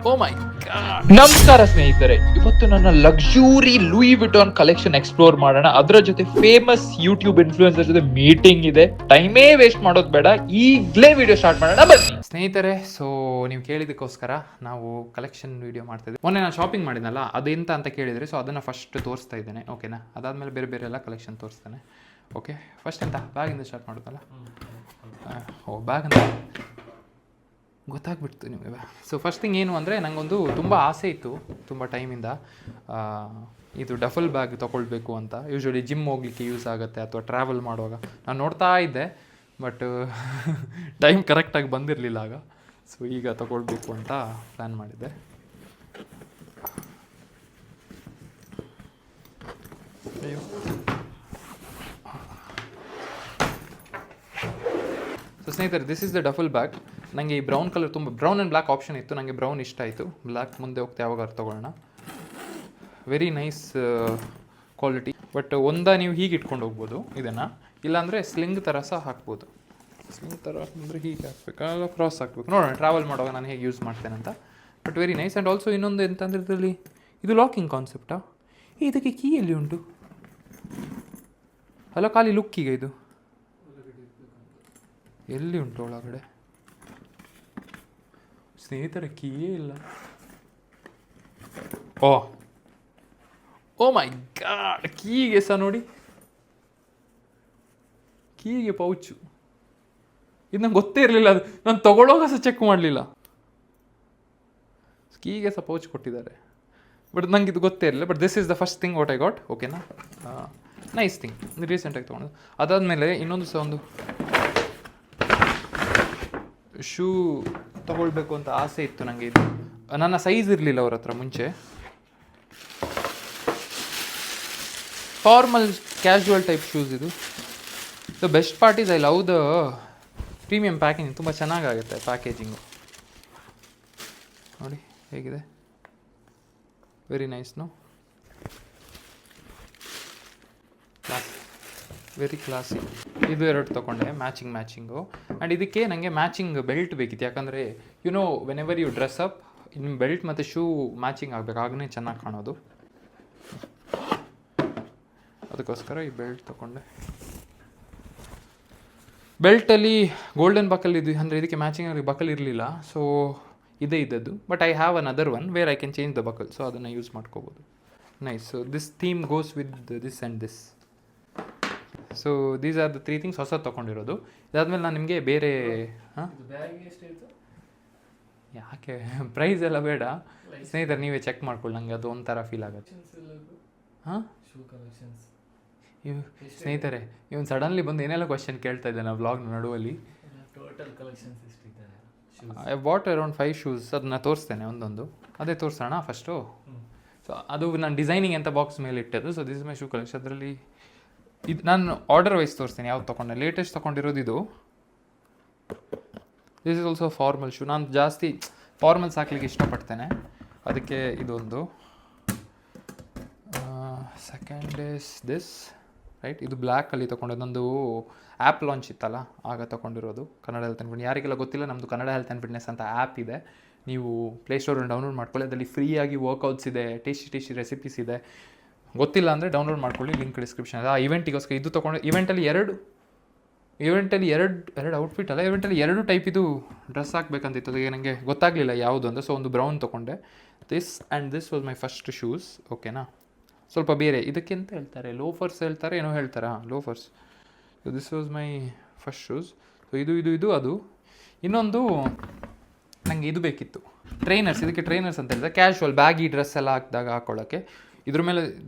ಓ ಮೈ god. ನಮಸ್ಕಾರ ಸ್ನೇಹಿತರೆ, ಇವತ್ತು ನನ್ನ ಲಕ್ಸುರಿ ಲೂಯಿ ವಿಟಾನ್ ಕಲೆಕ್ಷನ್ ಎಕ್ಸ್ಪ್ಲೋರ್ ಮಾಡೋಣ. ಅದರ ಜೊತೆ ಫೇಮಸ್ ಯೂಟ್ಯೂಬ್ ಇನ್ಫ್ಲೂಯೆನ್ಸರ್ ಜೊತೆ ಮೀಟಿಂಗ್ ಇದೆ. ಟೈಮೇ ವೇಸ್ಟ್ ಮಾಡೋದು ಬೇಡ, ಈಗಲೇ ವಿಡಿಯೋ ಸ್ಟಾರ್ಟ್ ಮಾಡೋಣ ಬನ್ನಿ ಸ್ನೇಹಿತರೆ. ಸೊ ನೀವು ಕೇಳಿದಕ್ಕೋಸ್ಕರ ನಾವು ಕಲೆಕ್ಷನ್ ವಿಡಿಯೋ ಮಾಡ್ತಾ ಇದ್ದೀವಿ. ಮೊನ್ನೆ ನಾನು ಶಾಪಿಂಗ್ ಮಾಡಿದ್ನಲ್ಲ, ಅದೆಂತ ಅಂತ ಕೇಳಿದರೆ, ಸೊ ಅದನ್ನು ಫಸ್ಟ್ ತೋರಿಸ್ತಾ ಇದ್ದೇನೆ. ಓಕೆನಾ? ಅದಾದಮೇಲೆ ಬೇರೆ ಬೇರೆ ಎಲ್ಲ ಕಲೆಕ್ಷನ್ ತೋರಿಸ್ತಾನೆ. ಓಕೆ, ಫಸ್ಟ್ ಎಂತ ಬ್ಯಾಗಿಂದ ಸ್ಟಾರ್ಟ್ ಮಾಡೋದಲ್ಲ. ಓ, ಬ್ಯಾಗ್ ಅಂತ ಗೊತ್ತಾಗ್ಬಿಡ್ತು ನಿಮಗೆ. ಸೊ ಫಸ್ಟ್ ಥಿಂಗ್ ಏನು ಅಂದರೆ, ನನಗೊಂದು ತುಂಬ ಆಸೆ ಇತ್ತು ತುಂಬ ಟೈಮಿಂದ, ಇದು ಡಫಲ್ ಬ್ಯಾಗ್ ತೊಗೊಳ್ಬೇಕು ಅಂತ. ಯೂಶ್ವಲಿ ಜಿಮ್ ಹೋಗ್ಲಿಕ್ಕೆ ಯೂಸ್ ಆಗುತ್ತೆ ಅಥವಾ ಟ್ರಾವೆಲ್ ಮಾಡುವಾಗ ನಾನು ನೋಡ್ತಾ ಇದ್ದೆ, ಬಟ್ ಟೈಮ್ ಕರೆಕ್ಟಾಗಿ ಬಂದಿರಲಿಲ್ಲ ಆಗ. ಸೊ ಈಗ ತೊಗೊಳ್ಬೇಕು ಅಂತ ಪ್ಲ್ಯಾನ್ ಮಾಡಿದ್ದೆ. ಅಯ್ಯೋ, ಸೊ ಸ್ನೇಹಿತರೆ, this is the duffel bag. ನನಗೆ ಈ ಬ್ರೌನ್ ಕಲರ್ ತುಂಬ, ಬ್ರೌನ್ ಆ್ಯಂಡ್ ಬ್ಲ್ಯಾಕ್ ಆಪ್ಷನ್ ಇತ್ತು. ನನಗೆ ಬ್ರೌನ್ ಇಷ್ಟ ಆಯಿತು. ಬ್ಲ್ಯಾಕ್ ಮುಂದೆ ಹೋಗ್ತಾ ಯಾವಾಗ ತೊಗೊಳ್ಳೋಣ. Very nice quality. ಬಟ್ ನೀವು ಹೀಗೆ ಇಟ್ಕೊಂಡು ಹೋಗ್ಬೋದು ಇದನ್ನು, ಇಲ್ಲಾಂದರೆ ಸ್ಲಿಂಗ್ ಥರ ಸಹ ಹಾಕ್ಬೋದು. ಸ್ಲಿಂಗ್ ಥರ ಅಂದರೆ ಹೀಗೆ ಹಾಕ್ಬೇಕಾಗ ಕ್ರಾಸ್ ಹಾಕ್ಬೇಕು. ನೋಡೋಣ ಟ್ರಾವೆಲ್ ಮಾಡುವಾಗ ನಾನು ಹೇಗೆ ಯೂಸ್ ಮಾಡ್ತೇನೆ ಅಂತ. But very nice. And also ಇನ್ನೊಂದು ಎಂತಂದರೆ, ಇದರಲ್ಲಿ ಇದು ಲಾಕಿಂಗ್ ಕಾನ್ಸೆಪ್ಟಾ? ಇದಕ್ಕೆ ಕೀ ಎಲ್ಲಿ ಉಂಟು? ಅಲ್ಲ, ಖಾಲಿ ಲುಕ್ಕಿಗೆ ಇದು ಎಲ್ಲಿ ಉಂಟು ಒಳಗಡೆ? ಸ್ನೇಹಿತರೆ, ಕೀಯೇ ಇಲ್ಲ. ಓ ಮೈ ಗಾಡ್, ಕೀಗೆ ಸಹ ನೋಡಿ, ಕೀಗೆ ಪೌಚು. ಇದು ನಂಗೆ ಗೊತ್ತೇ ಇರಲಿಲ್ಲ. ಅದು ನಾನು ತೊಗೊಳ್ಳೋವಾಗ ಸಹ ಚೆಕ್ ಮಾಡಲಿಲ್ಲ. ಕೀಗೆ ಸಹ ಪೌಚ್ ಕೊಟ್ಟಿದ್ದಾರೆ, ಬಟ್ ನಂಗೆ ಇದು ಗೊತ್ತೇ ಇರಲಿಲ್ಲ. But this is the first thing what I got. ಓಕೆನಾ? ನೈಸ್ ಥಿಂಗ್, ರೀಸೆಂಟಾಗಿ ತೊಗೊಂಡು. ಅದಾದಮೇಲೆ ಇನ್ನೊಂದು ಸಹ ಒಂದು ಶೂ ತೊಗೊಳ್ಬೇಕು ಅಂತ ಆಸೆ ಇತ್ತು ನನಗೆ. ಇದು ನನ್ನ ಸೈಜ್ ಇರಲಿಲ್ಲ ಅವ್ರ ಹತ್ರ ಮುಂಚೆ. ಫಾರ್ಮಲ್ ಕ್ಯಾಶುವಲ್ ಟೈಪ್ ಶೂಸ್ ಇದು. The best part is I love the premium packing. ತುಂಬ ಚೆನ್ನಾಗಾಗುತ್ತೆ ಪ್ಯಾಕೇಜಿಂಗು. ನೋಡಿ ಹೇಗಿದೆ, very nice. No, very classy. ಇದು ಎರಡು ತೊಗೊಂಡೆ ಮ್ಯಾಚಿಂಗು. ಆ್ಯಂಡ್ ಇದಕ್ಕೆ ನನಗೆ ಮ್ಯಾಚಿಂಗ್ ಬೆಲ್ಟ್ ಬೇಕಿತ್ತು. ಯಾಕಂದರೆ whenever you dress up, ಇನ್ನು ಬೆಲ್ಟ್ ಮತ್ತು ಶೂ ಮ್ಯಾಚಿಂಗ್ ಆಗಬೇಕು, ಆಗನೇ ಚೆನ್ನಾಗಿ ಕಾಣೋದು. ಅದಕ್ಕೋಸ್ಕರ ಈ ಬೆಲ್ಟ್ ತೊಗೊಂಡೆ. ಬೆಲ್ಟಲ್ಲಿ ಗೋಲ್ಡನ್ ಬಕಲ್ ಇದು, ಅಂದರೆ ಇದಕ್ಕೆ ಮ್ಯಾಚಿಂಗ್ ಬಕಲ್ ಇರಲಿಲ್ಲ, ಸೊ ಇದೇ ಇದ್ದದ್ದು. But I have another one where I can change the buccal, so ಅದನ್ನು ಯೂಸ್ ಮಾಡ್ಕೋಬೋದು. Nice. So this theme goes with this and this. So these are the 3 things ಹೊಸದು ತೊಗೊಂಡಿರೋದು. ಇದಾದಮೇಲೆ ನಾನು ನಿಮಗೆ ಬೇರೆ ಯಾಕೆ ಪ್ರೈಸ್ ಎಲ್ಲ ಬೇಡ ಸ್ನೇಹಿತರೆ, ನೀವೇ ಚೆಕ್ ಮಾಡ್ಕೊಳ್ಳಿ. ನನಗೆ ಅದು ಒಂಥರ ಫೀಲ್ ಆಗುತ್ತೆ. ಹಾಂ ಸ್ನೇಹಿತರೆ, ಇವನು ಸಡನ್ಲಿ ಬಂದು ಏನೆಲ್ಲ ಕ್ವಶನ್ ಕೇಳ್ತಾ ಇದ್ದಾನೆ ವ್ಲಾಗ್ ನಡುವಲ್ಲಿ. I bought around 5 shoes. ಅದನ್ನ ತೋರಿಸ್ತೇನೆ ಒಂದೊಂದು. ಅದೇ ತೋರಿಸೋಣ ಫಸ್ಟು. ಸೊ ಅದು ನಾನು ಡಿಸೈನಿಂಗ್ ಅಂತ ಬಾಕ್ಸ್ ಮೇಲೆ ಇಟ್ಟದ್ದು. So this my shoe collection. ಅದರಲ್ಲಿ ಇದು ನಾನು ಆರ್ಡರ್ ವೈಸ್ ತೋರಿಸ್ತೀನಿ ಯಾವ್ದು ತೊಗೊಂಡೆ. ಲೇಟೆಸ್ಟ್ ತೊಗೊಂಡಿರೋದು ಇದು. This is also formal shoe. ನಾನು ಜಾಸ್ತಿ ಫಾರ್ಮಲ್ಸ್ ಹಾಕ್ಲಿಕ್ಕೆ ಇಷ್ಟಪಡ್ತೇನೆ, ಅದಕ್ಕೆ ಇದೊಂದು. Second is this, right. ಇದು ಬ್ಲ್ಯಾಕಲ್ಲಿ ತೊಗೊಂಡಿದ್ದು. ನಂದು ಆ್ಯಪ್ ಲಾಂಚ್ ಇತ್ತಲ್ಲ, ಆಗ ತೊಗೊಂಡಿರೋದು. Kannada health and fitness. ಯಾರಿಗೆಲ್ಲ ಗೊತ್ತಿಲ್ಲ, ನಮ್ಮದು ಕನ್ನಡ ಹೆಲ್ತ್ ಆ್ಯಂಡ್ ಫಿಟ್ನೆಸ್ ಅಂತ ಆ್ಯಪ್ ಇದೆ. ನೀವು ಪ್ಲೇಸ್ಟೋರನ್ನು ಡೌನ್ಲೋಡ್ ಮಾಡ್ಕೊಳ್ಳಿ. ಅದರಲ್ಲಿ ಫ್ರೀಯಾಗಿ ವರ್ಕೌಟ್ಸ್ ಇದೆ, ಟೇಸ್ಟಿ ರೆಸಿಪೀಸ್ ಇದೆ. ಗೊತ್ತಿಲ್ಲ ಅಂದರೆ ಡೌನ್ಲೋಡ್ ಮಾಡ್ಕೊಳ್ಳಿ, ಲಿಂಕ್ ಡಿಸ್ಕ್ರಿಪ್ಷನ್. ಆ ಇವೆಂಟಿಗೋಸ್ಕರ ಇದು ತೊಗೊಂಡು, ಇವೆಂಟಲ್ಲಿ ಎರಡು ಔಟ್ಫಿಟ್ ಅಲ್ಲ, ಇವೆಂಟಲ್ಲಿ 2 ಟೈಪ್ ಇದು ಡ್ರೆಸ್ ಹಾಕ್ಬೇಕಂತಿತ್ತು. ಅದಕ್ಕೆ ನನಗೆ ಗೊತ್ತಾಗಲಿಲ್ಲ ಯಾವುದು ಅಂತ. ಸೊ ಒಂದು ಬ್ರೌನ್ ತೊಗೊಂಡೆ. This and this was my first shoes. ಓಕೆನಾ? ಸ್ವಲ್ಪ ಬೇರೆ, ಇದಕ್ಕೆ ಅಂತ ಹೇಳ್ತಾರೆ, ಲೋಫರ್ಸ್ ಹೇಳ್ತಾರೆ, ಏನೋ ಹೇಳ್ತಾರೆ. Loafers. So this was my first shoes. So ಇದು ಅದು. ಇನ್ನೊಂದು ನನಗೆ ಇದು ಬೇಕಿತ್ತು, ಟ್ರೈನರ್ಸ್. ಇದಕ್ಕೆ ಟ್ರೈನರ್ಸ್ ಅಂತ ಹೇಳಿದ್ರೆ ಕ್ಯಾಶುವಲ್ ಬ್ಯಾಗಿ ಡ್ರೆಸ್ ಎಲ್ಲ ಹಾಕಿದಾಗ ಹಾಕ್ಕೊಳ್ಳೋಕ್ಕೆ. ಇದ್ರ ಮೇಲೆ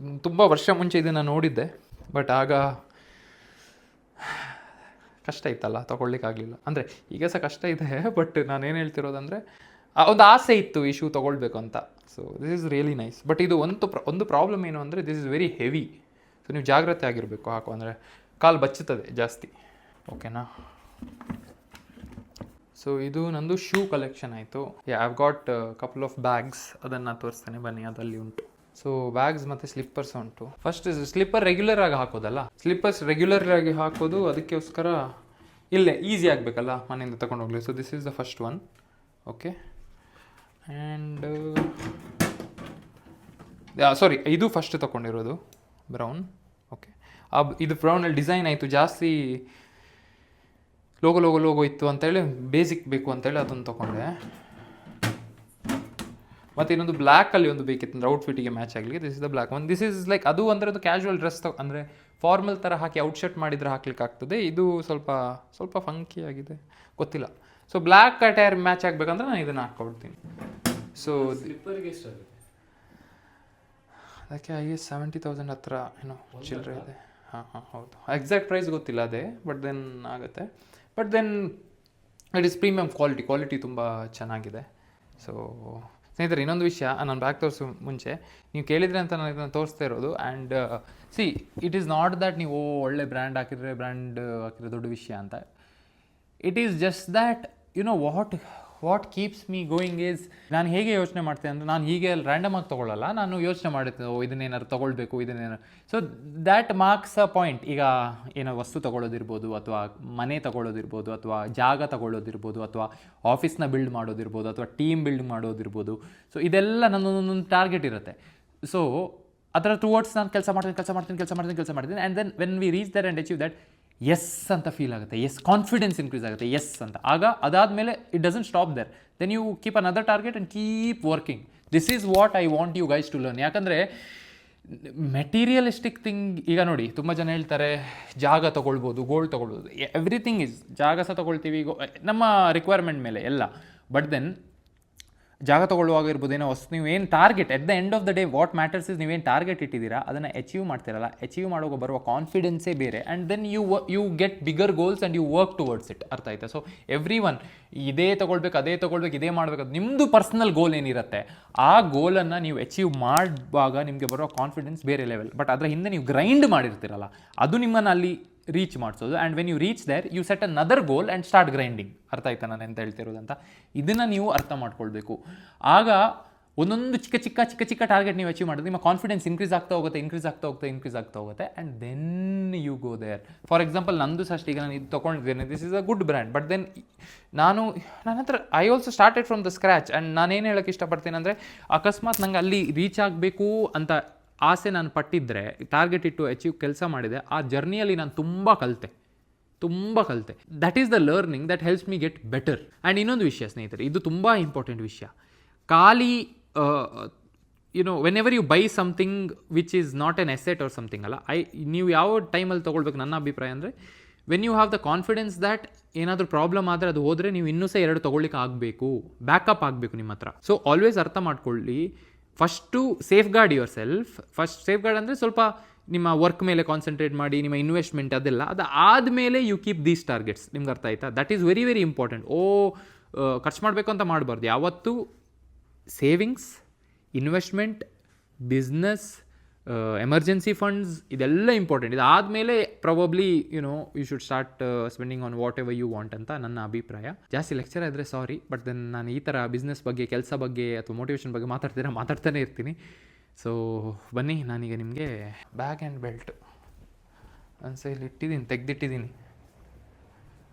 ತುಂಬ ವರ್ಷ ಮುಂಚೆ ಇದನ್ನು ನೋಡಿದ್ದೆ, ಬಟ್ ಆಗ ಕಷ್ಟ ಇತ್ತಲ್ಲ, ತೊಗೊಳ್ಲಿಕ್ಕಾಗಲಿಲ್ಲ. ಅಂದರೆ ಈಗ ಸಹ ಕಷ್ಟ ಇದೆ, ಬಟ್ ನಾನೇನು ಹೇಳ್ತಿರೋದಂದರೆ, ಒಂದು ಆಸೆ ಇತ್ತು ಈ ಶೂ ತೊಗೊಳ್ಬೇಕು ಅಂತ. So this is really nice. But ಇದು ಒಂದು ಪ್ರಾಬ್ಲಮ್ ಏನು ಅಂದರೆ, this is very heavy. So ನೀವು ಜಾಗ್ರತೆ ಆಗಿರಬೇಕು ಹಾಕೋ, ಅಂದರೆ ಕಾಲು ಬಚ್ಚುತ್ತದೆ ಜಾಸ್ತಿ. ಓಕೆನಾ? ಸೊ ಇದು ನಂದು ಶೂ ಕಲೆಕ್ಷನ್ ಆಯಿತು. I have got couple of bags. ಅದನ್ನು ತೋರಿಸ್ತೇನೆ ಬನ್ನಿ, ಅದಲ್ಲಿ ಉಂಟು. ಸೊ ಬ್ಯಾಗ್ಸ್ ಮತ್ತು ಸ್ಲಿಪ್ಪರ್ಸ್ ಉಂಟು. ಫಸ್ಟ್ ಸ್ಲಿಪ್ಪರ್ ರೆಗ್ಯುಲರ್ ಆಗಿ ಹಾಕೋದಲ್ಲ, ಸ್ಲಿಪ್ಪರ್ಸ್ ರೆಗ್ಯುಲರ್ ಆಗಿ ಹಾಕೋದು. ಅದಕ್ಕೋಸ್ಕರ ಇಲ್ಲೇ ಈಸಿ ಆಗಬೇಕಲ್ಲ ಮನೆಯಿಂದ ತಗೊಂಡು ಹೋಗಲಿ. So this is the first one. Okay, and sorry, ಇದು ಫಸ್ಟ್ ತೊಗೊಂಡಿರೋದು ಬ್ರೌನ್. ಓಕೆ, ಇದು ಬ್ರೌನಲ್ಲಿ ಡಿಸೈನ್ ಆಯಿತು, ಜಾಸ್ತಿ ಲೋಗೋ ಇತ್ತು ಅಂತೇಳಿ, ಬೇಸಿಕ್ ಬೇಕು ಅಂತೇಳಿ ಅದನ್ನು ತೊಗೊಂಡೆ. ಮತ್ತು ಇನ್ನೊಂದು ಬ್ಲ್ಯಾಕಲ್ಲಿ ಒಂದು ಬೇಕಿತ್ತು ಅಂದರೆ ಔಟ್ಫಿಟ್ಟಿಗೆ ಮ್ಯಾಚ್ ಆಗಲಿಕ್ಕೆ. This is the black one. This is like ಅದು ಅಂದರೆ ಒಂದು ಕ್ಯಾಶುವಲ್ ಡ್ರೆಸ್ ಅಂದರೆ ಫಾರ್ಮಲ್ ಥರ ಹಾಕಿ ಔಟ್ಶರ್ಟ್ ಮಾಡಿದರೆ ಹಾಕ್ಲಿಕ್ಕೆ ಆಗ್ತದೆ. ಇದು ಸ್ವಲ್ಪ ಫಂಕಿ ಆಗಿದೆ, ಗೊತ್ತಿಲ್ಲ. ಸೊ ಬ್ಲ್ಯಾಕ್ ಅಟೈರ್ ಮ್ಯಾಚ್ ಆಗಬೇಕಂದ್ರೆ ನಾನು ಇದನ್ನು ಹಾಕ್ಕೊಡ್ತೀನಿ. ಸೊ ಸ್ಲಿಪ್ಪರ್ಗೆ ಎಷ್ಟಾಗುತ್ತೆ? ಅದಕ್ಕೆ 70,000 ಹತ್ರ ಏನೋ ಚಿಲ್ಲರೆ ಇದೆ. ಹಾಂ ಹೌದು, ಎಕ್ಸಾಕ್ಟ್ ಪ್ರೈಸ್ ಗೊತ್ತಿಲ್ಲ ಅದೇ, ಬಟ್ ದೆನ್ ಆಗುತ್ತೆ. But then it is premium quality ತುಂಬ ಚೆನ್ನಾಗಿದೆ. ಸೊ ಸ್ನೇಹಿತರೆ, ಇನ್ನೊಂದು ವಿಷಯ, ನಾನು ಬ್ಯಾಗ್ ತೋರಿಸೋ ಮುಂಚೆ ನೀವು ಕೇಳಿದ್ರೆ ಅಂತ ನಾನು ಇದನ್ನು ತೋರಿಸ್ತಾ ಇರೋದು. And see, it is not that ನೀವು ಒಳ್ಳೆ ಬ್ರ್ಯಾಂಡ್ ಹಾಕಿದ್ರೆ ದೊಡ್ಡ ವಿಷಯ ಅಂತ. It is just that you know what keeps me going is, ನಾನು ಹೇಗೆ ಯೋಚನೆ ಮಾಡ್ತೇನೆ ಅಂದರೆ, ನಾನು ಹೀಗೆ ರ್ಯಾಂಡಮ್ ಆಗಿ ತೊಗೊಳ್ಳಲ್ಲ. ನಾನು ಯೋಚನೆ ಮಾಡಿರ್ತೇನೆ, ಇದನ್ನೇನಾದ್ರು ತೊಗೊಳ್ಬೇಕು, so that marks a point. ಈಗ ಏನೋ ವಸ್ತು ತೊಗೊಳ್ಳೋದಿರ್ಬೋದು, ಅಥವಾ ಮನೆ ತೊಗೊಳ್ಳೋದಿರ್ಬೋದು, ಅಥವಾ ಜಾಗ ತೊಗೊಳ್ಳೋದಿರ್ಬೋದು, ಅಥವಾ ಆಫೀಸ್ನ ಬಿಲ್ಡ್ ಮಾಡೋದಿರ್ಬೋದು, ಅಥವಾ ಟೀಮ್ ಬಿಲ್ಡ್ ಮಾಡೋದಿರ್ಬೋದು. ಸೊ ಇದೆಲ್ಲ ನನ್ನೊಂದೊಂದು ಟಾರ್ಗೆಟ್ ಇರುತ್ತೆ. ಸೊ ಅದರ ಟುವರ್ಡ್ಸ್ ನಾನು ಕೆಲಸ ಮಾಡ್ತೀನಿ. And then when we reach that and achieve that, yes ಅಂತ ಫೀಲ್ ಆಗುತ್ತೆ, ಎಸ್ ಕಾನ್ಫಿಡೆನ್ಸ್ ಇನ್ಕ್ರೀಸ್ ಆಗುತ್ತೆ, ಎಸ್ ಅಂತ. ಆಗ ಅದಾದಮೇಲೆ it doesn't stop there. Then you keep another target and keep working. This is what I want you guys to learn. ಯಾಕಂದರೆ materialistic thing, ಈಗ ನೋಡಿ ತುಂಬ ಜನ ಹೇಳ್ತಾರೆ ಜಾಗ ತೊಗೊಳ್ಬೋದು, ಗೋಲ್ಡ್ ತೊಗೊಳ್ಬೋದು, ಎವ್ರಿಥಿಂಗ್ ಈಸ್, ಜಾಗ ಸಹ ತೊಗೊಳ್ತೀವಿ ನಮ್ಮ ರಿಕ್ವೈರ್ಮೆಂಟ್ ಮೇಲೆ ಎಲ್ಲ. ಬಟ್ ದೆನ್ ಜಾಗ ತೊಗೊಳ್ಳುವಾಗ ಇರ್ಬೋದು, ಏನೋ ವಸ್ತು ನೀವೇನು target at the end of the day what matters is ನೀವೇನು ಟಾರ್ಗೆಟ್ ಇಟ್ಟಿದ್ದೀರಾ ಅದನ್ನು ಅಚೀವ್ ಮಾಡ್ತಿರಲ್ಲ, ಅಚೀವ್ ಮಾಡುವಾಗ ಬರುವ ಕಾನ್ಫಿಡೆನ್ಸೇ ಬೇರೆ. And then you get bigger goals and you work towards it. ಅರ್ಥ ಆಯ್ತಾ? ಸೊ ಎವ್ರಿ ಒನ್ ಇದೇ ತೊಗೊಳ್ಬೇಕು, ಇದೇ ಮಾಡಬೇಕು, ನಿಮ್ಮದು ಪರ್ಸ್ನಲ್ ಗೋಲ್ ಏನಿರುತ್ತೆ ಆ ಗೋಲನ್ನು ನೀವು ಅಚೀವ್ ಮಾಡುವಾಗ ನಿಮಗೆ ಬರೋ ಕಾನ್ಫಿಡೆನ್ಸ್ ಬೇರೆ ಲೆವೆಲ್. ಬಟ್ ಅದರ ಹಿಂದೆ ನೀವು ಗ್ರೈಂಡ್ ಮಾಡಿರ್ತೀರಲ್ಲ, ಅದು ನಿಮ್ಮನ್ನು ಅಲ್ಲಿ ರೀಚ್ ಮಾಡಿಸೋದು. And when you reach there you set another goal and start grinding. ಅರ್ಥ ಆಯ್ತಾ ನಾನು ಎಂತ ಹೇಳ್ತಿರೋದಂತ? ಇದನ್ನು ನೀವು ಅರ್ಥ ಮಾಡ್ಕೊಳ್ಬೇಕು. ಆಗ ಒಂದೊಂದು ಚಿಕ್ಕ ಟಾರ್ಗೆಟ್ ನೀವು ಅಚೀವ್ ಮಾಡಿದ್ರೆ ನಿಮ್ಮ ಕಾನ್ಫಿಡೆನ್ಸ್ ಇನ್ಕ್ರೀಸ್ ಆಗ್ತಾ ಹೋಗುತ್ತೆ. And then you go there. For example ನಂದು ಸಹ ಈಗ ನಾನು ಇದು ತೊಗೊಂಡಿದ್ದೇನೆ, this is a good brand. But then ನನ್ನ ಹತ್ರ I also started from the scratch. And ನಾನೇನು ಹೇಳೋಕ್ಕೆ ಇಷ್ಟಪಡ್ತೇನೆ ಅಂದರೆ, ಅಕಸ್ಮಾತ್ ನಂಗೆ ಅಲ್ಲಿ ರೀಚ್ ಆಗಬೇಕು ಅಂತ ಆಸೆ ನಾನು ಪಟ್ಟಿದ್ದರೆ, ಟಾರ್ಗೆಟ್ ಇಟ್ಟು ಅಚೀವ್ ಕೆಲಸ ಮಾಡಿದೆ, ಆ ಜರ್ನಿಯಲ್ಲಿ ನಾನು ತುಂಬ ಕಲಿತೆ. That is the learning that helps me get better. And ಇನ್ನೊಂದು ವಿಷಯ ಸ್ನೇಹಿತರೆ, ಇದು ತುಂಬ ಇಂಪಾರ್ಟೆಂಟ್ ವಿಷಯ. ಖಾಲಿ whenever you buy something which is not an asset or something ಅಲ್ಲ, ನೀವು ಯಾವ ಟೈಮಲ್ಲಿ ತೊಗೊಳ್ಬೇಕು ನನ್ನ ಅಭಿಪ್ರಾಯ ಅಂದರೆ, when you have the confidence that ಏನಾದರೂ ಪ್ರಾಬ್ಲಮ್ ಆದರೆ ಅದು ಹೋದರೆ ನೀವು ಇನ್ನೂ ಸಹ 2 ತೊಗೊಳ್ಳಿಕ್ಕೆ ಆಗಬೇಕು, ಬ್ಯಾಕಪ್ ಆಗಬೇಕು ನಿಮ್ಮ ಹತ್ರ. ಸೊ ಆಲ್ವೇಸ್ ಅರ್ಥ ಮಾಡ್ಕೊಳ್ಳಿ, first safeguard yourself. Safeguard ಅಂದರೆ ಸ್ವಲ್ಪ ನಿಮ್ಮ ವರ್ಕ್ ಮೇಲೆ ಕಾನ್ಸಂಟ್ರೇಟ್ ಮಾಡಿ, ನಿಮ್ಮ ಇನ್ವೆಸ್ಟ್ಮೆಂಟ್ ಅದೆಲ್ಲ, ಅದು ಆದಮೇಲೆ ಯು ಕೀಪ್ ದೀಸ್ ಟಾರ್ಗೆಟ್ಸ್. ನಿಮ್ಗೆ ಅರ್ಥ ಆಯ್ತಾ? That is very very important. ಖರ್ಚು ಮಾಡಬೇಕು ಅಂತ ಮಾಡಬಾರ್ದು ಯಾವತ್ತೂ. Savings, investment, business, emergency funds, ಇದೆಲ್ಲ ಇಂಪಾರ್ಟೆಂಟ್. ಇದಾದಮೇಲೆ probably you should start spending on whatever you want ಅಂತ ನನ್ನ ಅಭಿಪ್ರಾಯ. ಜಾಸ್ತಿ ಲೆಕ್ಚರ್ ಆದರೆ ಸಾರಿ, ಬಟ್ ದೆನ್ ನಾನು ಈ ಥರ ಬಿಸ್ನೆಸ್ ಬಗ್ಗೆ, ಕೆಲಸ ಬಗ್ಗೆ ಅಥವಾ ಮೋಟಿವೇಶನ್ ಬಗ್ಗೆ ಮಾತಾಡ್ತಾನೆ ಇರ್ತೀನಿ. ಸೊ ಬನ್ನಿ, ನಾನೀಗ ನಿಮಗೆ ಬ್ಯಾಗ್ ಆ್ಯಂಡ್ ಬೆಲ್ಟ್ ಇಲ್ಲಿ ತೆಗೆದಿಟ್ಟಿದ್ದೀನಿ.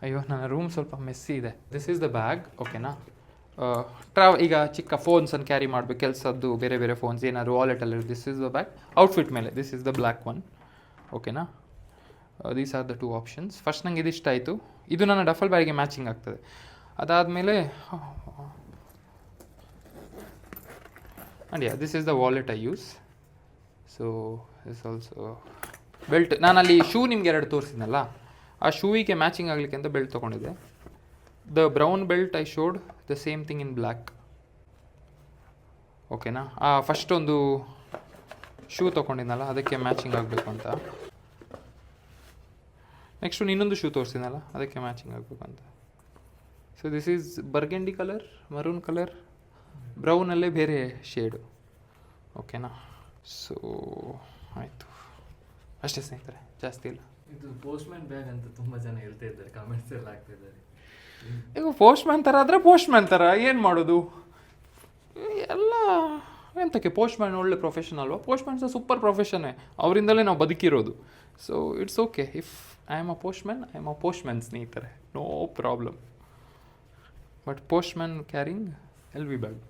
ಅಯ್ಯೋ, ನನ್ನ ರೂಮ್ ಸ್ವಲ್ಪ ಮೆಸ್ಸಿ ಇದೆ. ದಿಸ್ ಈಸ್ ದ ಬ್ಯಾಗ್, ಓಕೆನಾ? ಈಗ ಚಿಕ್ಕ ಫೋನ್ಸನ್ನು ಕ್ಯಾರಿ ಮಾಡಬೇಕು, ಕೆಲಸದ್ದು ಬೇರೆ ಫೋನ್ಸ್ ಏನಾದ್ರು ವಾಲೆಟಲ್ಲಿ. This is the bag. Outfit ಮೇಲೆ this is the black one, ಓಕೆನಾ? These are the 2 options. First ನಂಗೆ ಇದಿಷ್ಟ ಆಯಿತು, ಇದು ನನ್ನ ಡಫಲ್ ಬ್ಯಾಗ್ಗೆ ಮ್ಯಾಚಿಂಗ್ ಆಗ್ತದೆ. ಅದಾದಮೇಲೆ and this is the wallet I use. So this also belt. ನಾನಲ್ಲಿ ಶೂ ನಿಮ್ಗೆ 2 ತೋರಿಸಿದ್ನಲ್ಲ, ಆ ಶೂವಿಗೆ ಮ್ಯಾಚಿಂಗ್ ಆಗಲಿಕ್ಕೆ ಅಂತ ಬೆಲ್ಟ್ ತೊಗೊಂಡಿದ್ದೆ. The brown belt I showed the same thing in black, ಓಕೆನಾ? ಫಸ್ಟ್ ಒಂದು ಶೂ ತೊಗೊಂಡಿದ್ನಲ್ಲ, ಅದಕ್ಕೆ ಮ್ಯಾಚಿಂಗ್ ಆಗಬೇಕು ಅಂತ. ನೆಕ್ಸ್ಟು ಇನ್ನೊಂದು ಶೂ ತೋರಿಸಿದ್ನಲ್ಲ, ಅದಕ್ಕೆ ಮ್ಯಾಚಿಂಗ್ ಆಗಬೇಕು ಅಂತ. So this is burgundy colour, maroon colour, ಬ್ರೌನಲ್ಲೇ ಬೇರೆ ಶೇಡು, ಓಕೆನಾ? ಸೊ ಆಯಿತು, ಅಷ್ಟೇ ಸ್ನೇಹಿತರೆ, ಜಾಸ್ತಿ ಇಲ್ಲ. ಇದು ಪೋಸ್ಟ್ಮ್ಯಾನ್ ಬ್ಯಾಗ್ ಅಂತ ತುಂಬ ಜನ ಹೇಳ್ತಾ ಇದ್ದಾರೆ, ಕಮೆಂಟ್ಸ್ ಎಲ್ಲ ಆಗ್ತಿದ್ದಾರೆ. ಈಗ ಪೋಸ್ಟ್ಮ್ಯಾನ್ ಥರ ಆದರೆ ಪೋಸ್ಟ್ಮ್ಯಾನ್ ಥರ ಏನು ಮಾಡೋದು? ಎಲ್ಲ ಎಂತಕ್ಕೆ? ಪೋಸ್ಟ್ಮ್ಯಾನ್ ಒಳ್ಳೆ ಪ್ರೊಫೆಷನ್ ಅಲ್ವಾ? ಪೋಸ್ಟ್ಮ್ಯಾನ್ ಸಹ ಸೂಪರ್ ಪ್ರೊಫೆಷನ್ನೇ, ಅವರಿಂದಲೇ ನಾವು ಬದುಕಿರೋದು. So it's okay. If I am a postman ಸ್ನೇಹಿತರೆ, no problem. But postman carrying L V bag